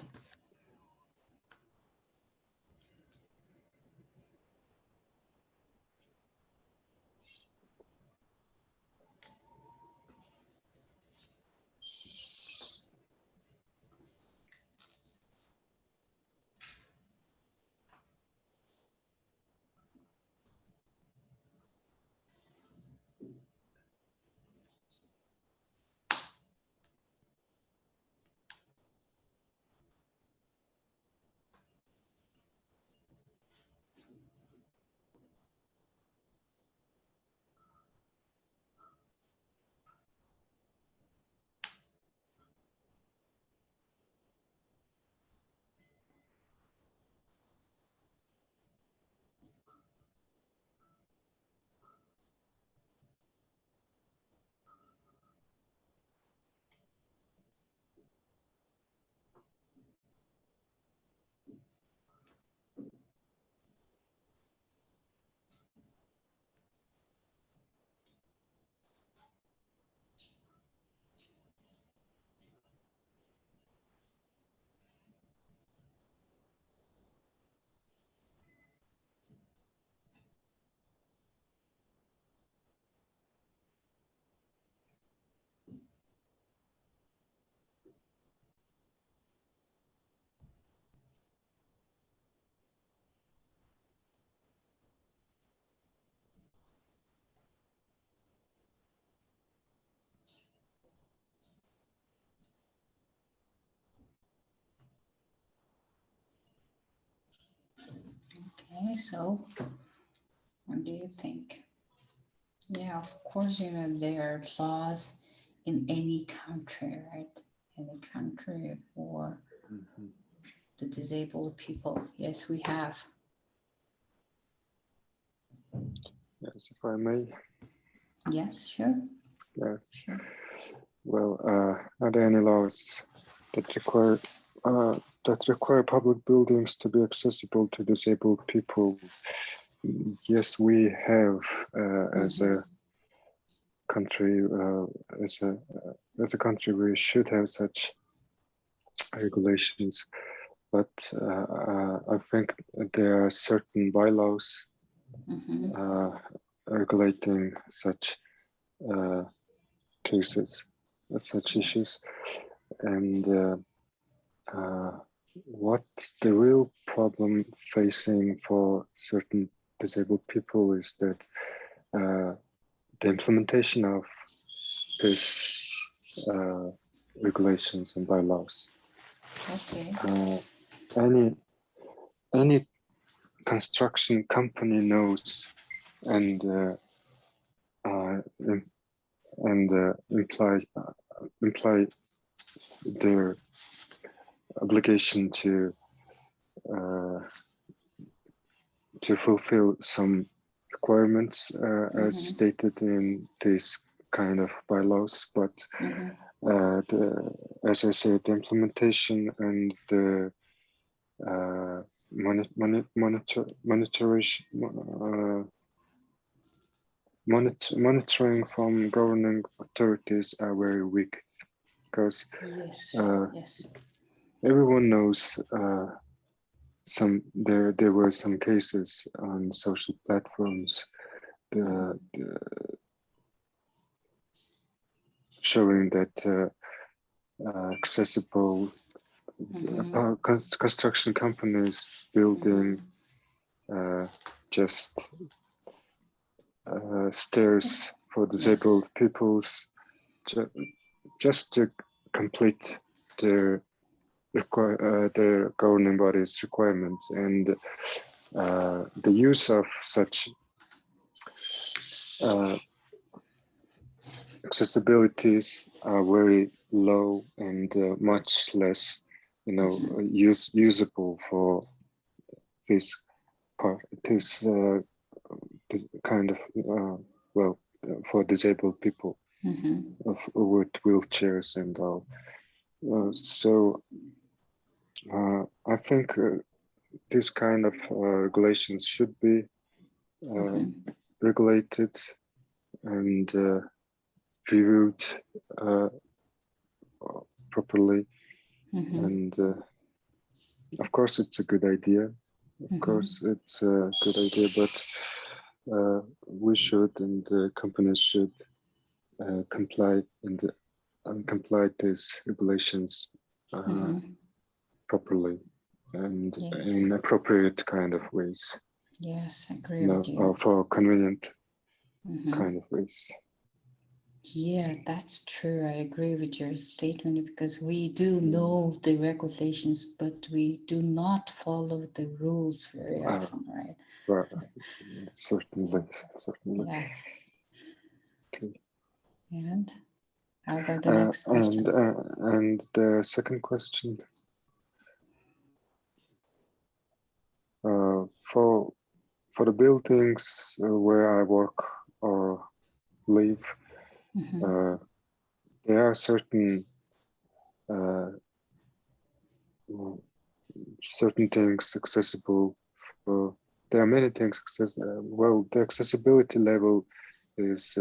Okay, so what do you think? Yeah, of course, there are laws in any country, right? Any country for the disabled people. Yes, we have. Yes, if I may. Yes, sure. Yes. Sure. Well, are there any laws that require public buildings to be accessible to disabled people? Yes, we have as a country. As a country, we should have such regulations, but I think there are certain bylaws regulating such cases, such issues, and what's the real problem facing for certain disabled people is that the implementation of these regulations and bylaws. Okay. Any construction company knows and imply their obligation to fulfill some requirements as stated in this kind of bylaws, but as I said, the implementation and the monitoring from governing authorities are very weak, because everyone knows there were some cases on social platforms showing that accessible construction companies building just stairs for disabled peoples, just to complete their governing body's requirements, and the use of such accessibilities are very low and much less, usable for this part, this kind of for disabled people with wheelchairs and all. So I think this kind of regulations should be regulated and reviewed properly. And of course, it's a good idea. Of course, it's a good idea, but we should, and the companies should comply and comply these regulations properly and in appropriate kind of ways. Yes, I agree with you. Or for convenient kind of ways. Yeah, that's true. I agree with your statement, because we do know the regulations, but we do not follow the rules very often, right? Right. Certainly. Yes. Okay. And how about the next question? And the second question, for the buildings where I work or live, there are certain things accessible. There are many things well, the accessibility level is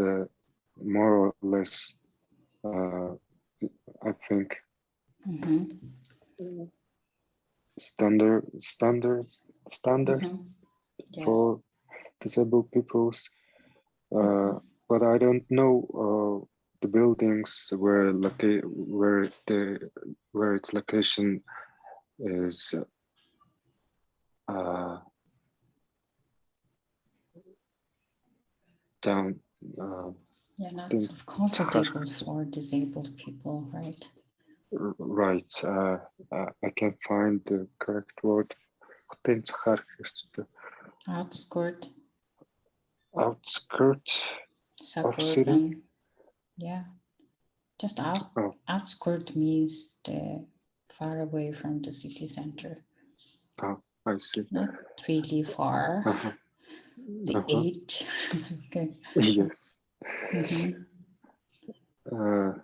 more or less, I think, standard for disabled peoples. But I don't know the buildings where its location is down. Not so comfortable for disabled people, right? Right. I can't find the correct word. Outskirt. Of city. Yeah. Just outskirt means far away from the city center. Oh, I see. Not really far. The age. Okay. Yes.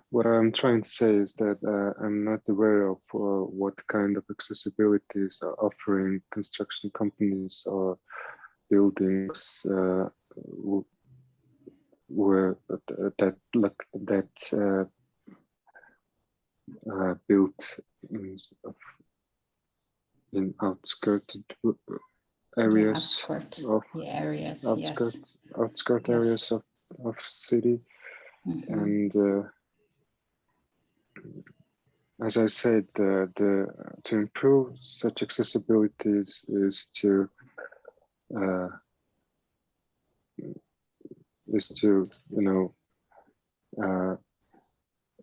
What I'm trying to say is that I'm not aware of what kind of accessibilities are offering construction companies or buildings where built in outskirt areas areas of city. And as I said, to improve such accessibilities is to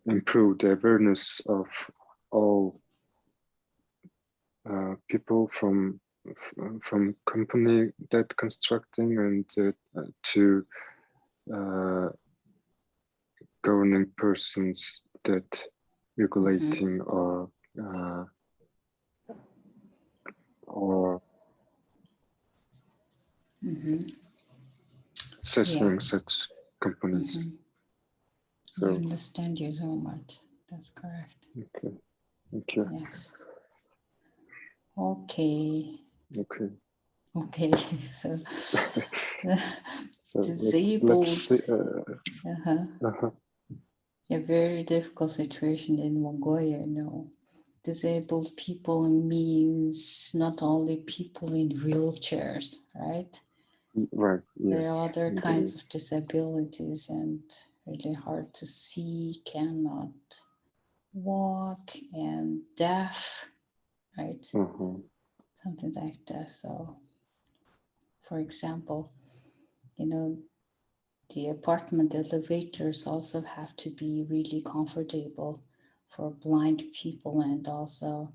improve the awareness of all people from company that constructing and to governing persons that regulating or assessing such companies. So I understand you so much. That's correct. Okay, thank you. Yes. Okay. So, disabled. Let's see, A very difficult situation in Mongolia. Disabled people means not only people in wheelchairs, right? Right. There Yes. are other indeed. kinds of disabilities and really hard to see, cannot walk, and deaf, right? Mhm. Something like that. So, for example, you know, the apartment elevators also have to be really comfortable for blind people and also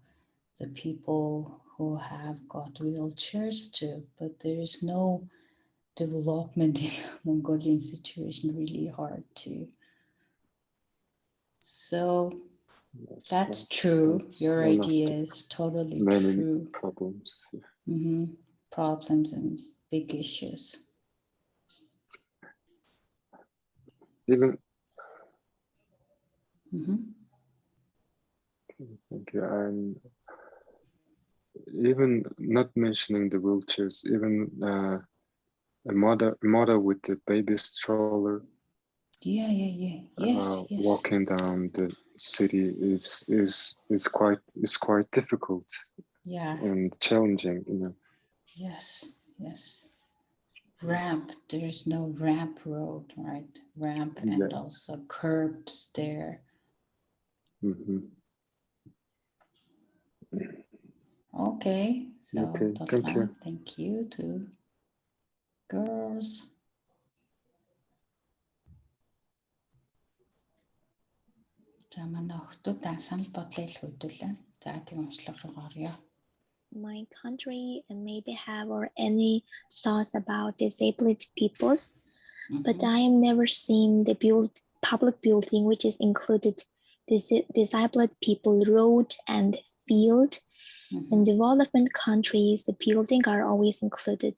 the people who have got wheelchairs too. But there is no development in Mongolian situation, really hard to. So Yes, that's true. that's Your one of idea the is totally many true. problems. Problems and big issues. Even Mhm. thank you. And even not mentioning the wheelchairs, even a mother with the baby stroller Yeah. Yes. walking down the city is quite difficult Yeah. and challenging, you know. Yes. Ramp. There is no ramp road, right? Ramp and Yes. also curbs there. Okay. So Okay, thank you. thank you to girls. За манай охтууд санал бодлоо ил хөдөлөө. За тийм уншлага руу орё. My country and maybe have or any thoughts about disabled peoples, but I have never seen the public building which is included disabled people road and field. In development countries, the building are always included,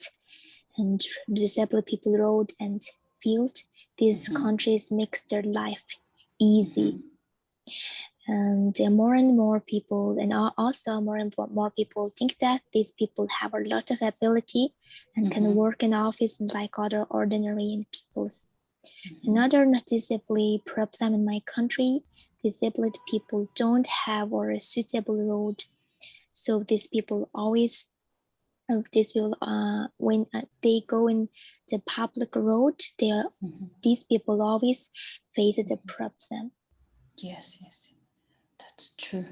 and disabled people road and field. These countries makes their life easy. And more and more people, and also more and more people think that these people have a lot of ability and can work in office like other ordinary peoples. Another noticeably problem in my country, disabled people don't have or a suitable road. So these people always, when they go in the public road, these people always face a problem. Yes. That's true.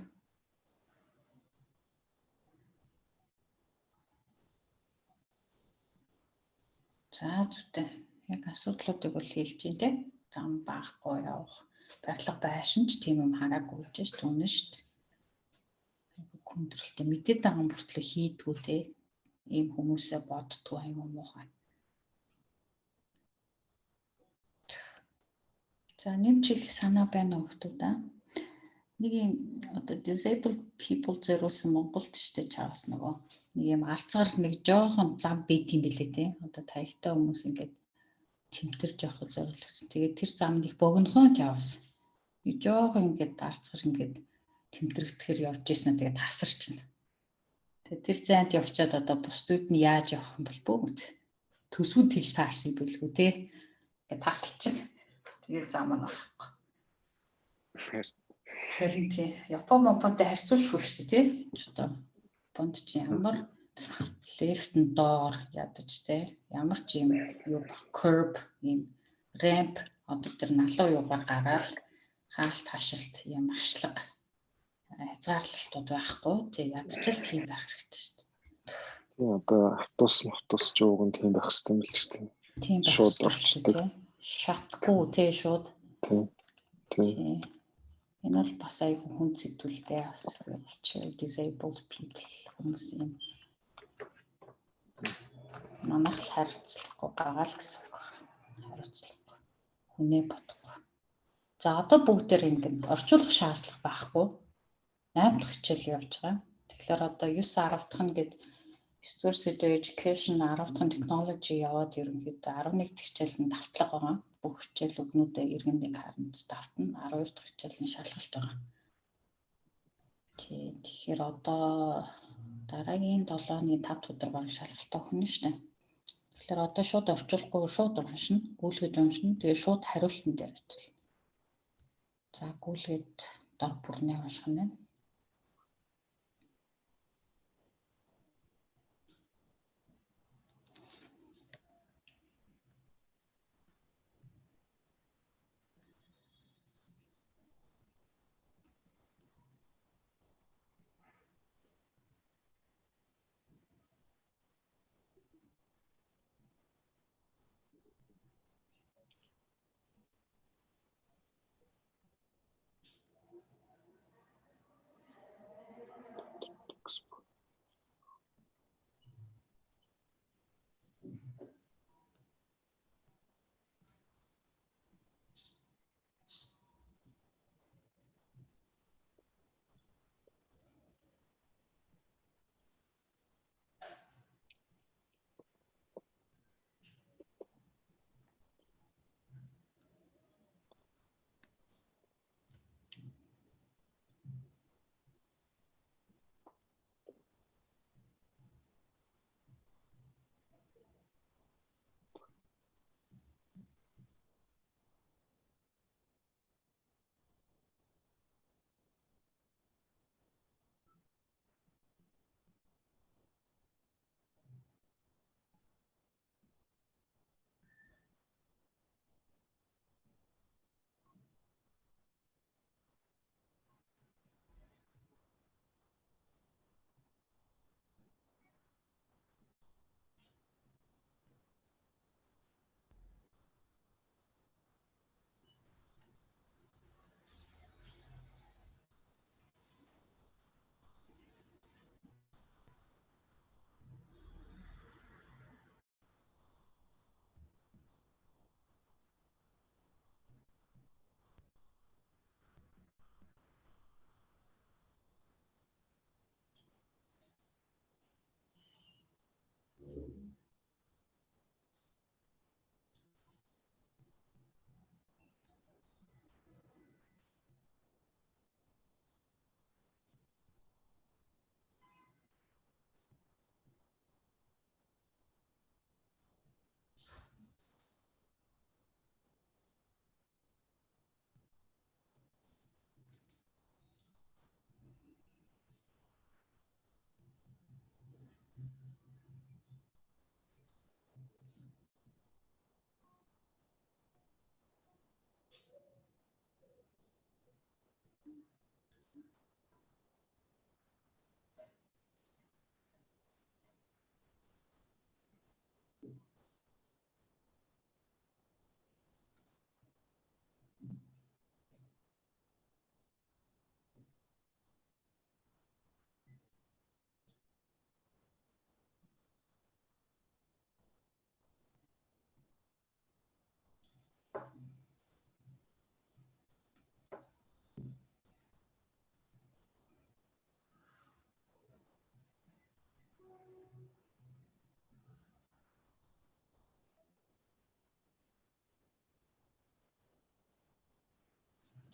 За зүгтээ яг асуудлуудыг бол хэлж чинь те зам баахгүй явах барилга байшин ч тийм юм хараагүй ч түүнэ шүү дээ. Хүндрэлтэй мэдээд байгаа юм бүртлээ хийдгүү те ийм хүмүүсээ боддгоо юм уухай. За нэмж хэлэх санаа байна уу хүмүүстээ? Нэг юм одоо disabled people зориулсан Монголд шүү дээ чаас нөгөө нэг юм арцгаар нэг жоохон зам бит юм билээ те. Одоо таягтай хүмүүс ингээд тэмтэрж явах зориулсан. Тэгээд тэр замыг богинохон жавс. Нэг жоохон ингээд арцгаар ингээд тэмтрэгдэхэр явж ийсэн. Тэгээд тасарчна. Тэгээд тэр зайд явчаад одоо бусдууд нь яаж явах юм бол бүгд төсвүүд тэгж таарсан билгүү те. Тэгээд тасалчихна. Тэгээд зам нь авахгүй. Харин тий Японтой харьцуулшгүй шүү дээ тий. Одоо Японд чи ямар лефт нь доор ядаж тий. Ямар ч юм юу баг curb юм ramp одоо тэр налуу юугаар гараад хаалт хашилт юм ашлага хязгаарлалтууд байхгүй тий ядчил тийм байх хэрэгтэй шүү дээ. Тийм одоо автобус жууг нь тийм байх хэрэгтэй юм л шүү дээ. Тийм шууд орчдөг. Шатгүй тий шууд. Тийм. Энэ бол бас айгүй хүн зэгдүүлтэй бас wheelchair disabled people хүмүүс юм. Манайх л хариуцлахгүй байгаа л гэсэн үг. Хариуцлахгүй. Хүнээ бодохгүй. За одоо бүгдээр ингэ орчуулах шаардлага байхгүй. 8 дахь хичээл явж байгаа. Тэгэхээр одоо 9 10 дахь нь гээд Student Education 10 дахь нь Technology яваад ерөнхийдөө 11 дахь хичээл нь давтлага байгаа. Бүх хичээлүүднүүдээ иргэн нэг харанд давтна. 12 дахь хичээл нь шалгалт байгаа. Тэгэхээр одоо дараагийн 7-ны 5 өдөр баг шалгалт өгнө шүү дээ. Тэгэхээр одоо шууд орчуулахгүй шууд уншина, гүйлгэж уншина. Тэгээ шууд хариултан дээр ажиллана. За гүйлгээд дор бүрнээ унших нь.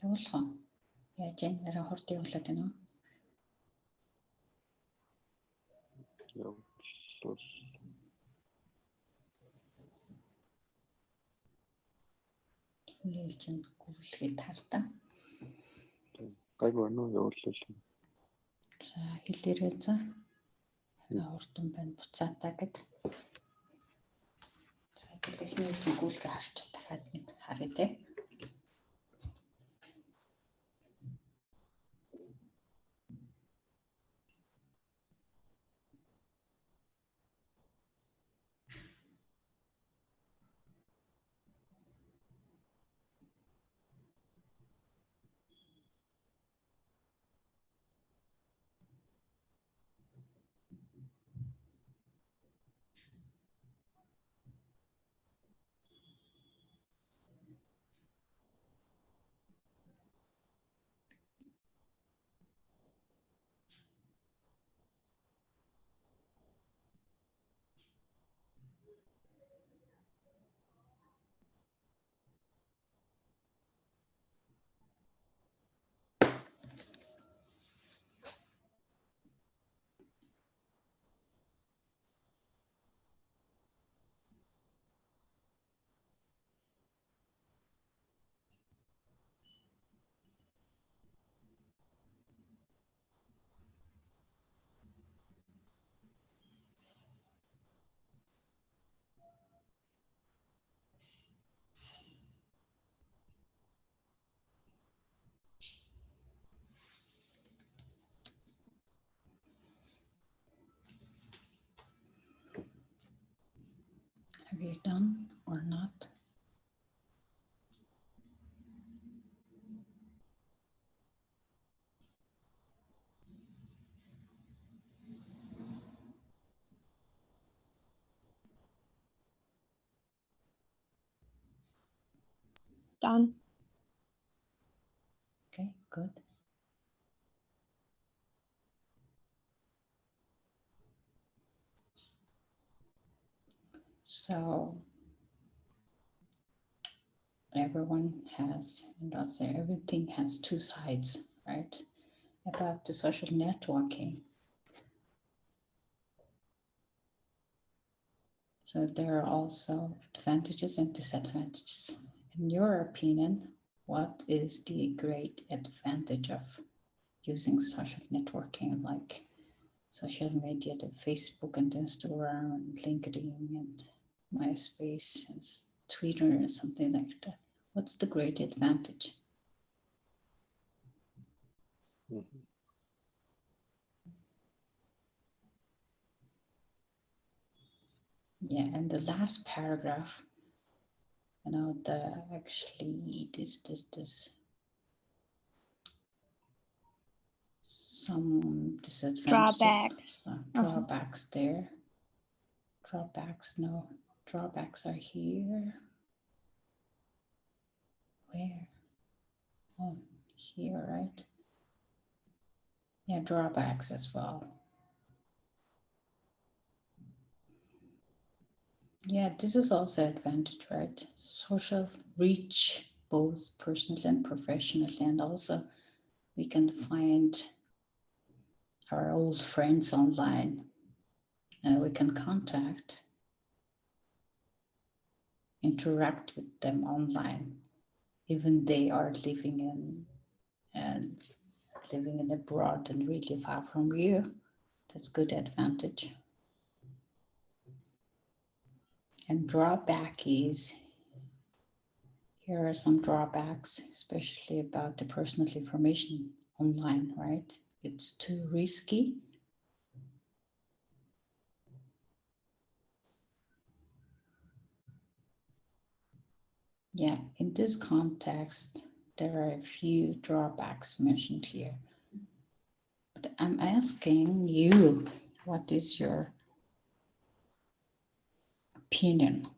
Явуулах уу? Яаж юм арай хурд явуулаад байна уу? Нээлж нь гүйлгээд хартаа. Гайгүй байна уу явууллаа. За хэлээрэй за. Хурдан байна буцаатаа гэд. За хэлэхнээс гүйлгээ харчих дахиад нэг харъя те. Have you done or not? Done. Okay, good. So everyone has, and I'll say everything has two sides, right? About the social networking. So there are also advantages and disadvantages. In your opinion, what is the great advantage of using social networking like social media, the Facebook and Instagram and LinkedIn and MySpace and Twitter and something like that? What's the great advantage? Mm-hmm. Yeah, and the last paragraph, you know, this some disadvantages, drawbacks there. Drawbacks, no, drawbacks are here. Where? Oh, here, right? Yeah, drawbacks as well. Yeah, this is also advantage, right? Social reach, both personally and professionally, and also we can find our old friends online. And we can contact, interact with them online, even they are living in abroad and really far from you. That's good advantage. And drawback is, here are some drawbacks, especially about the personal information online, right? It's too risky. Yeah, in this context, there are a few drawbacks mentioned here. But I'm asking you, what is your opinion?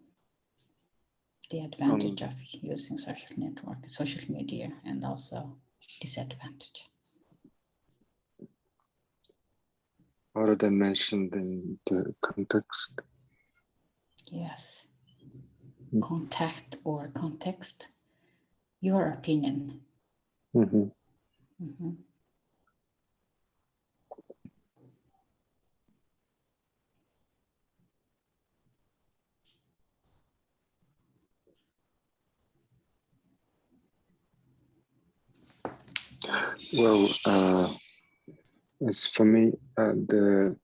The advantage of using social network, social media, and also disadvantage. Already mentioned in the context. Yes. Contact or context. Your opinion. Mhm. Mhm. Well, as for me, the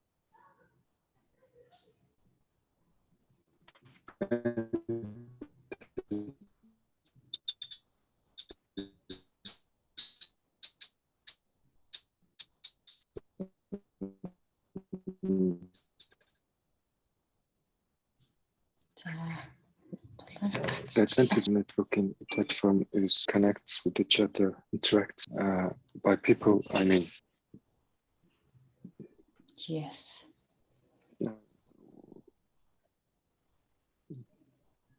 the advantage networking platform is connects with each other, interacts by people. I mean, Yes.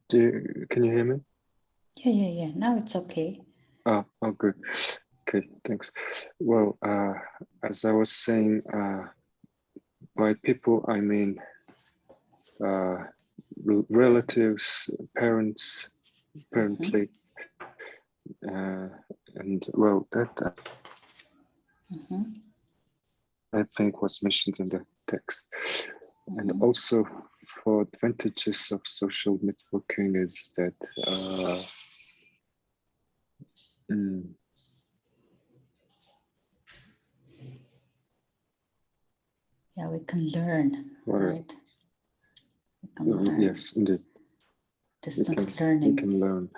Can you hear me? Yeah. Now it's okay. Oh, good. Okay, thanks. Well, as I was saying, by people, I mean relatives, parents, apparently, and well, that I think was mentioned in the text. And also for advantages of social networking is that Yeah, we can learn, right? We can learn. Yes, indeed. Distance learning. We can learn.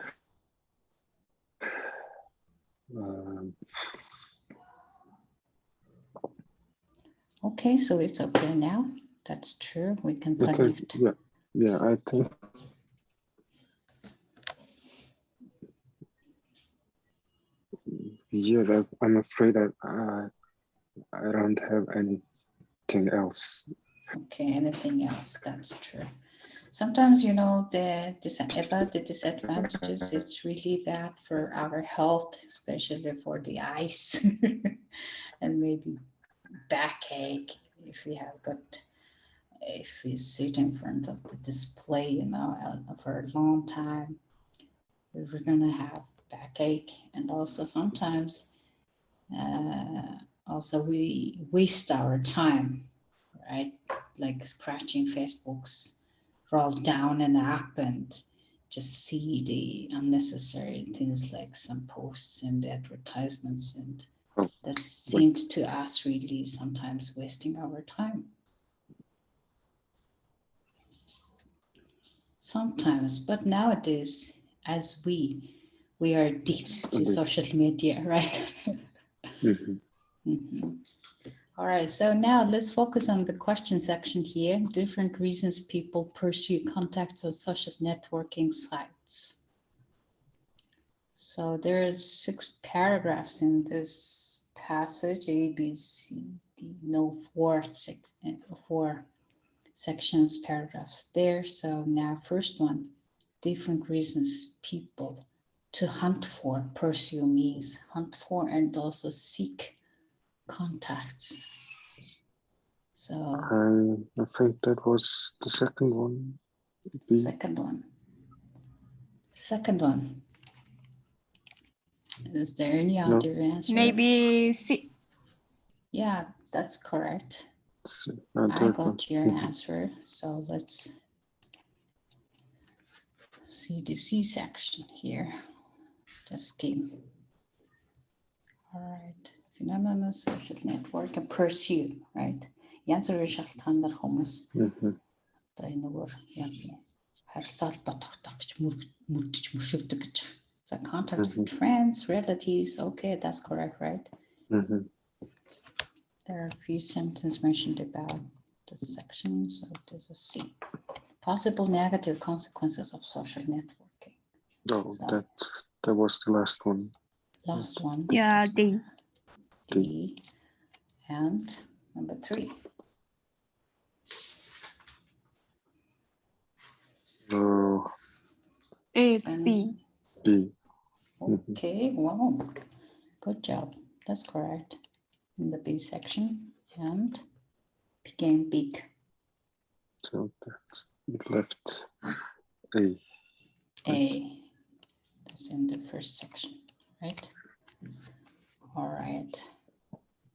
Okay, so it's okay now. That's true. We can connect. Yeah, I think. Yeah, I'm afraid that I don't have anything else. Okay, anything else? That's true. Sometimes, you know, about the disadvantages, it's really bad for our health, especially for the eyes and maybe backache if we sit in front of the display, you know, for a long time, we're gonna have backache. And also sometimes also we waste our time, right? Like scratching Facebooks, roll down and up and just see the unnecessary things like some posts and advertisements, and that seemed to us really sometimes wasting our time. Sometimes, but nowadays, as we are addicted to social media, right? All right, so now let's focus on the question section here. Different reasons people pursue contacts on social networking sites. So there's 6 paragraphs in this passage, A, B, C, D, no, 4 sections, paragraphs there. So now first one, different reasons people to hunt for, pursue means hunt for and also seek contacts. So I think that was the second one. Second one. Is there any other answer? Maybe C. Yeah, that's correct. I got your answer. So let's see the C section here. Just kidding. All right. Phenomenal social network and pursue, right? Янз бүрийн шалтгаанаар хүмүүс одоо энэ нөгөө харилцаал бодох гэж мөрдөж мөршөгдөг гэж. So contact with friends, relatives. Okay, that's correct, right? There are a few sentences mentioned about the section, so there's a C. Possible negative consequences of social networking. Oh, so, that was the last one. Last one. Yeah, D. D. And number 3. It's B. B. Okay, wow. Good job. That's correct. In the B section. And became big. So that's left A. A. That's in the first section, right? All right.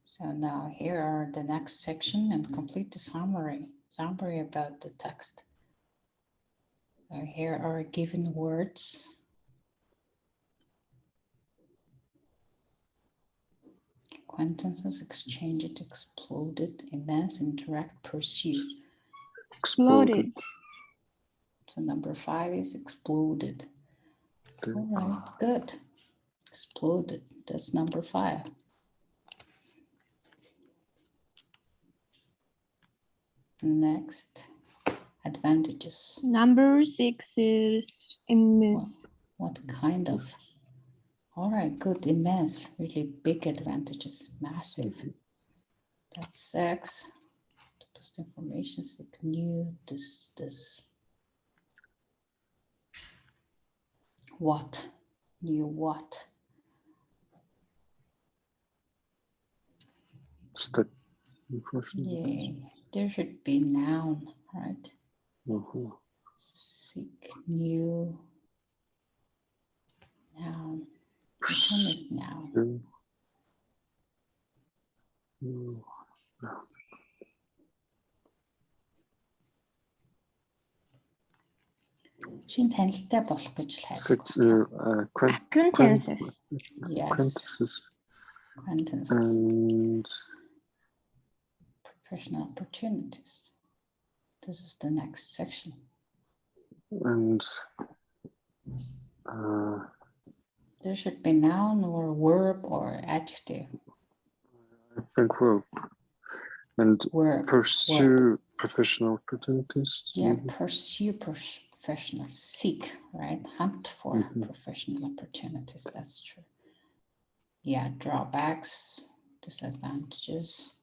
So now here are the next section and complete the summary about the text. So here are given words. Acquaintances, exchanged, exploded, immense, interact, pursue. Exploded. So number 5 is exploded. Okay. All right, good. Exploded, that's number 5. Next, advantages. Number 6 is immense. What kind of? All right, good, immense, really big advantages, massive. That's 6. To post information, seek new, this. What? New what? Yeah, there should be noun, right? Seek new noun. Which one is noun? Шинэ танилтай болох гэж л хайдаг. Acquaintances. Yes. Acquaintances. And Professional opportunities. This is the next section. And there should be noun or verb or adjective. I think verb. And Verb. pursue professional opportunities. Yeah, pursue professional, seek, right? Hunt for professional opportunities. That's true. Yeah, drawbacks, disadvantages.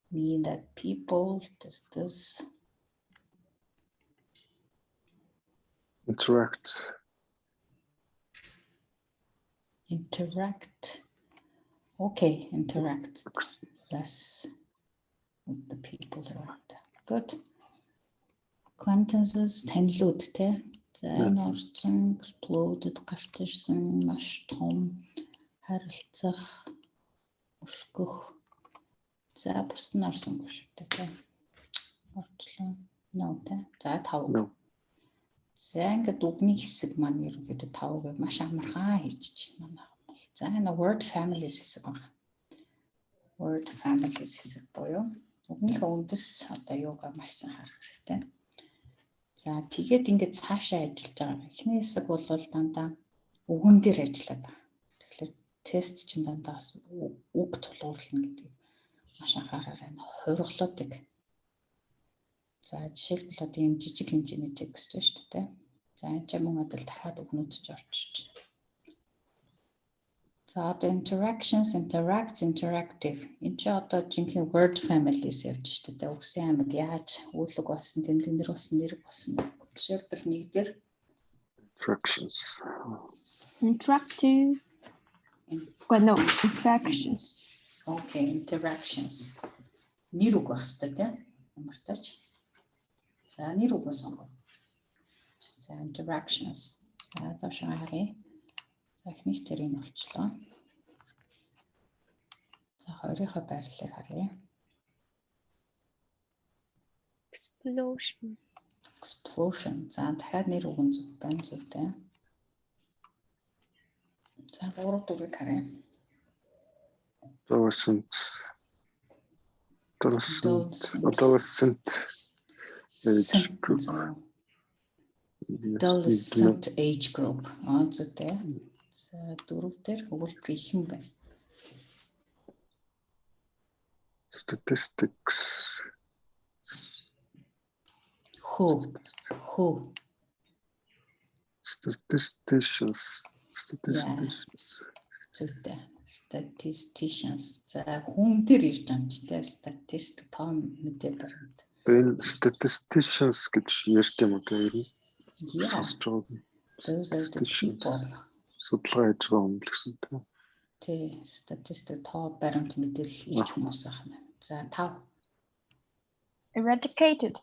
Mean that people, this. Interact. Okay, interact less with the people around. Good. Acquaintances, танилуд те. За энэ орчин exploded, гарч ирсэн, маш том, харилцах, өшгөх. За бус нь орсонгүй шүү дээ те. Орчлоо. No те. За 5. No. За ингээд үгний хэсэг маань ерөнхийдөө 5-ыг маш амархан хийчих чинь манайх бол. За энэ word families хэсэг байна. Word families хэсэг буюу үгнийхээ үндэс одоо юугаа маш сайн харах хэрэгтэй. За тэгээд ингээд цаашаа ажиллаж байгаа. Эхний хэсэг бол дандаа үгэн дээр ажиллаад байгаа. Тэгэхээр тест чинь дандаа үг тулгуурлана гэдэг маш анхаараарай. Хуургалуудыг. За жишээлбэл одоо ийм жижиг хэмжээний текст байна шүү дээ. За энэ ч мөн одоо дахиад үгнүүд ч орчиж. За одоо interactions, interacts, interactive. Энэ ч одоо жинхэнэ word families явж шүү дээ. Үгсийн аймаг яаж үйлэг болсон, тэмдэгнэр болсон, нэрэг болсон. Жишээлбэл нэг дээр Interactions. Interactive. Well, no, interactions. Okay, interactions. Нэр үг байх хэрэгтэй тийм. Ямартаач. За нэр үгэн сонгоо. За interactions. За доош харъя. За эхнийх тэрийг олчлоо. За хоёрынхаа байрлалыг харъя. Explosion. Explosion. За дахиад нэр үгэн зөв байна зүйтэй. За 3-4-ийг харъя. Adolescent. Adolescent age group. Зүйтэй. За 4 дээр өгүүлбэр ихэн байна. Statistics. Who? Statisticians. Зүйтэй. Statisticians. За хүн дээр ирж байгаа юм чи тэ statistic том мэдээ баримт. Энэ statisticians гэж ярьж юм уу те? Yeah. Those are the people. Судалгаа хийж байгаа юм л гэсэн те. Тий, statistic том баримт мэдээлэл ирж хүмүүс ахна. За 5. Eradicated.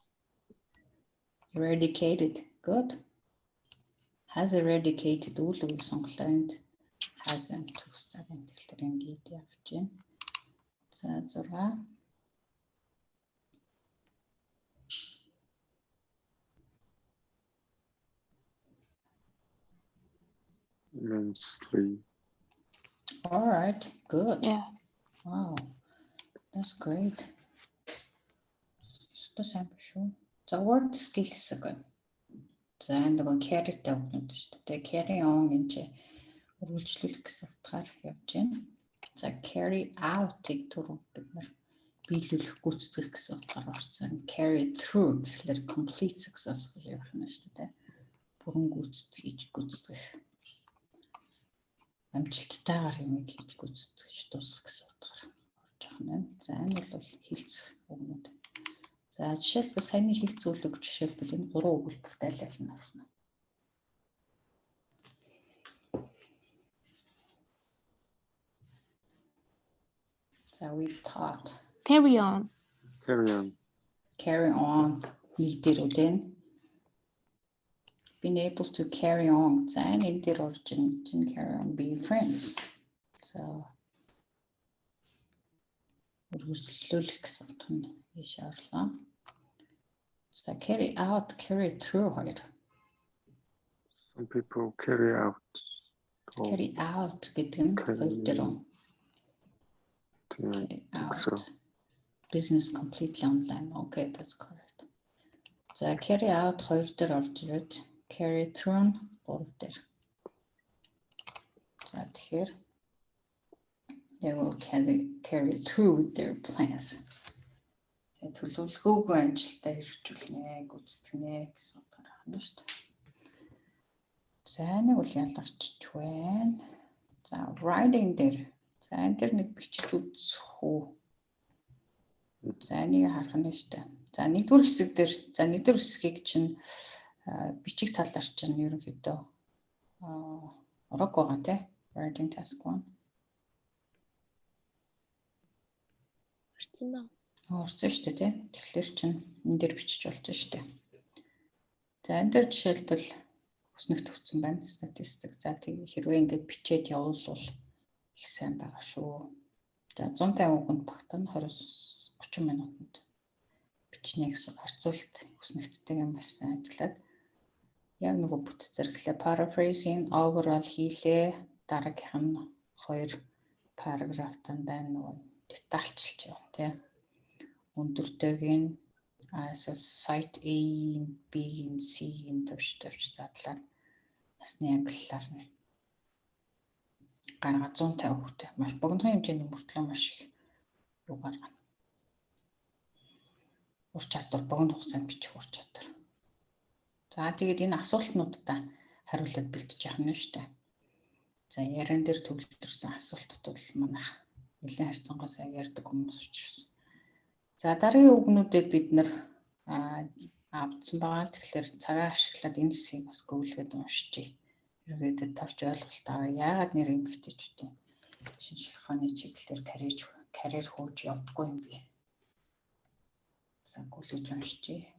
Eradicated. Good. Has eradicated үл сонголоо энд. Hasn't төгсцарын тэлтэр ингээд явж байна. За 6. Immensely. All right, good. Yeah. Wow, that's great. So сайн биш үү? За word skills гэнэ. За нөгөө carry-тэй өгнөд шүү дээ. Carry on гэж үргэлжлүүлэх гэсэн утгаар явж байна. За carry out-ыг түрүү бид нар биелүүлэх, гүйцэтгэх гэсэн утгаар орсон. Carry through гэхлээр complete successful явах нь шүү дээ. Бүрэн гүйцэтгэж гүйцэтгэх. Амжилттайгаар юм хийж гүйцэтгэж дуусгах гэсэн утгаар орж байгаа юм. За энэ бол хэлц өгнөд. За жишээлбэл саяны хэлц үлэг жишээлбэл энэ 3 өгүүлбэртэй аль нь орох нь. За we taught. Carry on. Carry on. Carry on. Нийтээр үдэн. Being able to carry on. За энэ дээр орж ин carry on be friends. So үргэлжлүүлэх гэсэн утга нь ийш орлоо. So carry out, carry through хоёр. Some people carry out. Carry out гэдэг нь хоёр дээр юм. Carry out. So. Business completely online. Okay, that's correct. So carry out хоёр дээр орж ирээд carry through 3 дээр. За тэгэхээр they will carry through their plans. Төлөвлөгөөгүй амжилтаа хэрэгжүүлнэ, гүйцэтгэнэ гэсэн утгаар байна шүү дээ. За нэг бол ялгарчж байна. За writing дээр. За энэ дээр нэг бичиж үзэх үү. За энийг харах нь шүү дээ. За нэгдүгээр хэсэг дээр за нэгдүгээр хэсгийг чинь бичих талаар чинь ерөнхийдөө ураг байгаа тий. Writing task 1. Орсон ба. Орсон шүү дээ тий. Тэгэхээр чинь энэ дээр бичиж болж шүү дээ. За энэ дээр жишээлбэл өснөх төвцөн байна. Статистик. За тийм хэрвээ ингэж бичээд явуулвал их сайн байгаа шүү. За 150 үгэнд багтана 30 минутанд бичнэ гэсэн харьцуулт өснөгттэйгээ маш сайн ажиллаад яг нөгөө бүт зэрэглээ paraphrasing overall хийлээ. Дараагийнх нь 2 параграфтан байна нөгөө детальчилж явна тий. Өндөртэйг нь site A, B, C төвч задлаад насны ангиллаар нь гаргаа 150 хүүтэй маш богино хэмжээний мөртлөө маш их юу гаргана. Ур чадвар богино хугацаанд бичих ур чадвар. За тэгээд энэ асуултнуудаа хариулаад бэлтэж явах нь шүү дээ. За яран дээр төвлөрсөн асуултууд бол манайх нэлээд харьцангуй сайн ярьдаг хүмүүс учраас. За дараагийн үгнүүдэд бид нэр авцсан байгаа. Тэгэхээр цагаа ашиглаад энэ хэсгийг бас гүйлгээд уншчихъя. Ерөөдөө товч ойлголт аваа. Яагаад нэр эмэгтэйчүүдийн шинжлэх ухааны чиглэлээр карьер хөөж явдаггүй юм бэ? За гүйлгэж уншчихъя.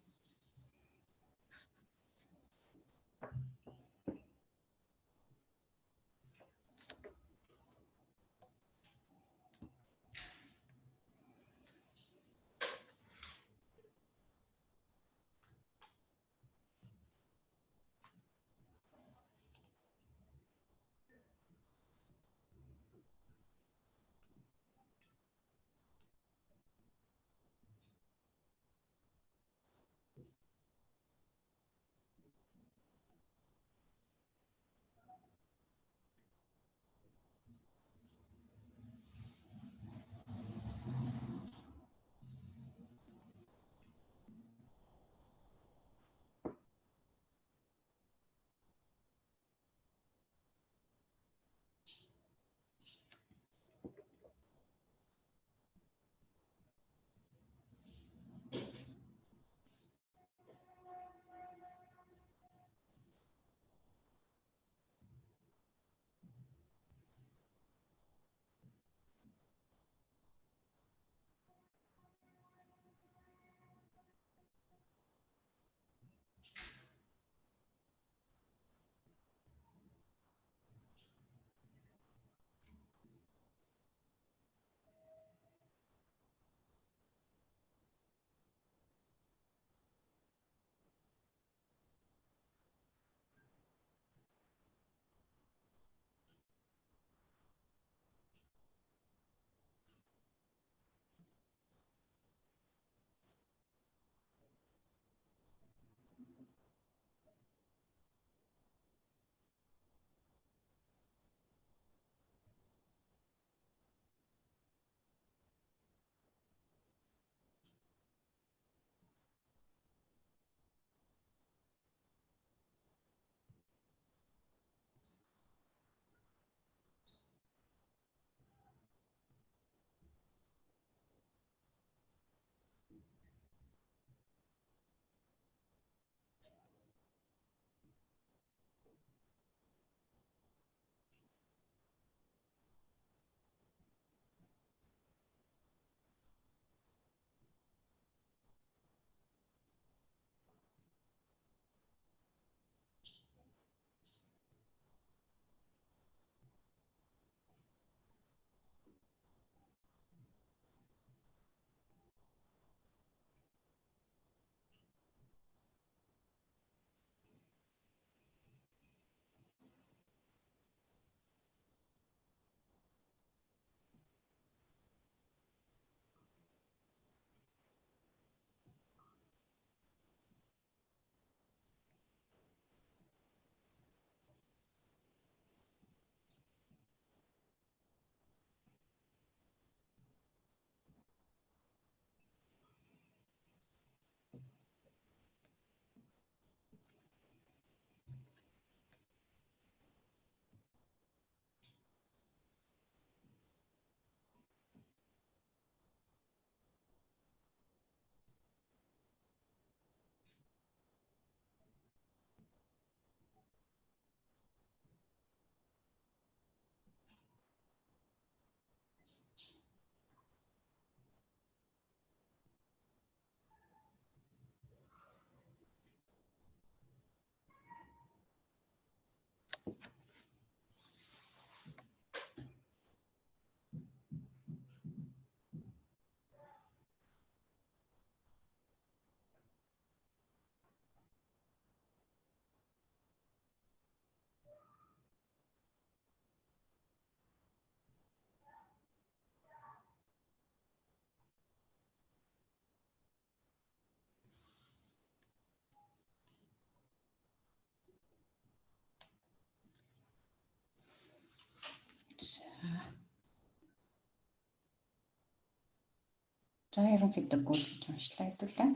За ерөнхийдөө гүйл гэж уншлаа хэдүүлээ.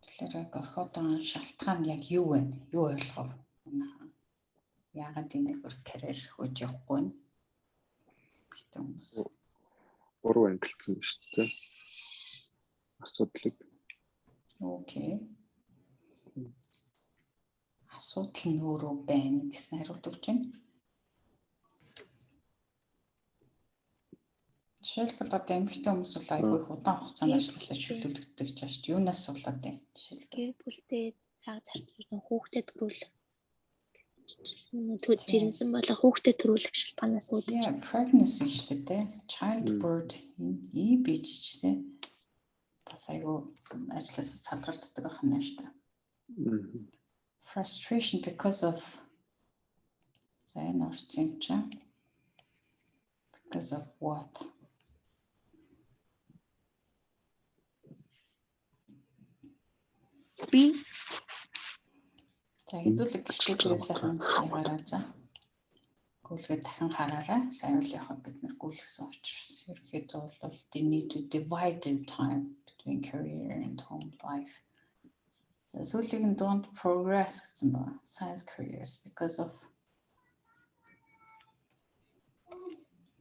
Тэгэхээр яг орхиодоо шалтгаан нь яг юу вэ? Юу ойлгов? Яагаад энийг карьер хөөж явахгүй нь? Битэн хүмүүс. Буруу ангилсан шүү дээ. Асуудлыг. Окей. Асуудал нь өөрөө байна гэсэн хариулт өгч байна. Жишээлбэл одоо эмэгтэй хүмүүс бол айгүй их удаан хугацаанд ажилласаа шүлдэгддэг ч ааш. Юунаас болоод байна? Жишээлбэл Гэр бүлтэй цаг зарцуулж хүүхдэд төрүүлэх. Жирэмсэн болох хүүхдэд төрүүлэх шалтгаанаас үүдэж. Yeah, pregnancy шүү дээ. Childbirth EBG шүү дээ. Бас айгүй ажилласаа салгарддаг байх юм шүү дээ. Frustration because of because of what? B. За хэдүүлэг гихтээс хараа за. Гүйлгээ дахин хараарай. Сайн үл явах бид нар гүйлгсэн учраас ерөөхдөө бол they need to divide their time between career and home life. So сүүлийн don't progress гэсэн ба science careers because of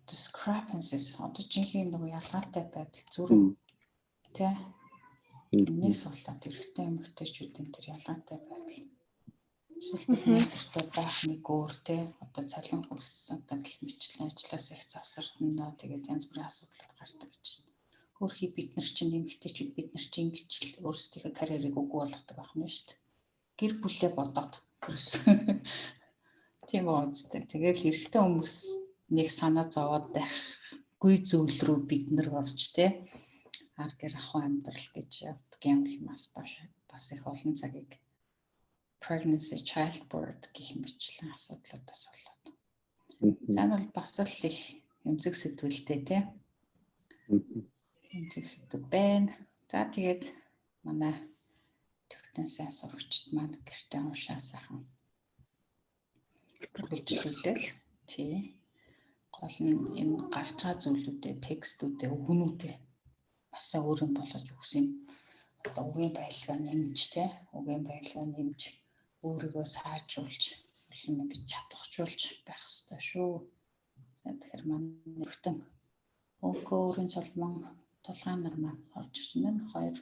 discrepancies. Одоо жинхэнэ нэг ялгаатай байдал зүрх тэ энэс болоод эрэгтэй эмэгтэйчүүдийн тэр ялгаатай байдал. Жишээлбэл нэртэй байх нэг өөр тэ одоо цалин хөлс одоо гэх мэтлэн ажлаас их завсардана тэгээд янз бүрийн асуудлууд гардаг гэж байна. Өөрхий бид нар чинь эмэгтэйчүүд бид нар чинь ингэж л өөрсдийнхөө карьерийг үгүй болгодог байх нь шүү дээ. Гэр бүлээ бодоод ерөөсөн. Тийм үстэй. Тэгээд эрэгтэй хүмүүс нэг санаа зовоод байхгүй зүйл рүү бид нар орж тэ ар гэр ахуй амьдрал гэж явдаг юм л бас их олон цагийг pregnancy, childbirth гэх мэтлэн асуудлуудаас болоод. За нь бол бас л их эмзэг сэтгүүлтэй тий. Эмзэг сэтгүүл байна. За тэгээд манай төвтөн сайн сурагчд маань гэртээ уншаа сайхан. Хөгжүүлэл тий. Гол нь энэ гарч байгаа зүйлүүдээ, текстүүдээ, өгнүүдээ бас өөрөөр болгож өгсөн юм. Одоо үгийн байлгаа нэмж тий. Үгийн байлгаа нэмж өөрийгөө сайжруулж, нэг чадахжуулж байх хэрэгтэй шүү. Тэгэхээр манай нэгтэн өөрийн цолмон тулгаан нар маань орж ирсэн байна. 2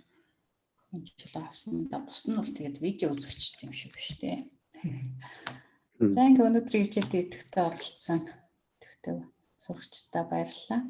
хөнчлөө авсан. Бус нь бол тэгээд видео үзэгч юм шиг биш тий. За ингээ өнөөдрийн хичээлд идэвхтэй оролцсон төвтэй сурагчдаа баярлалаа.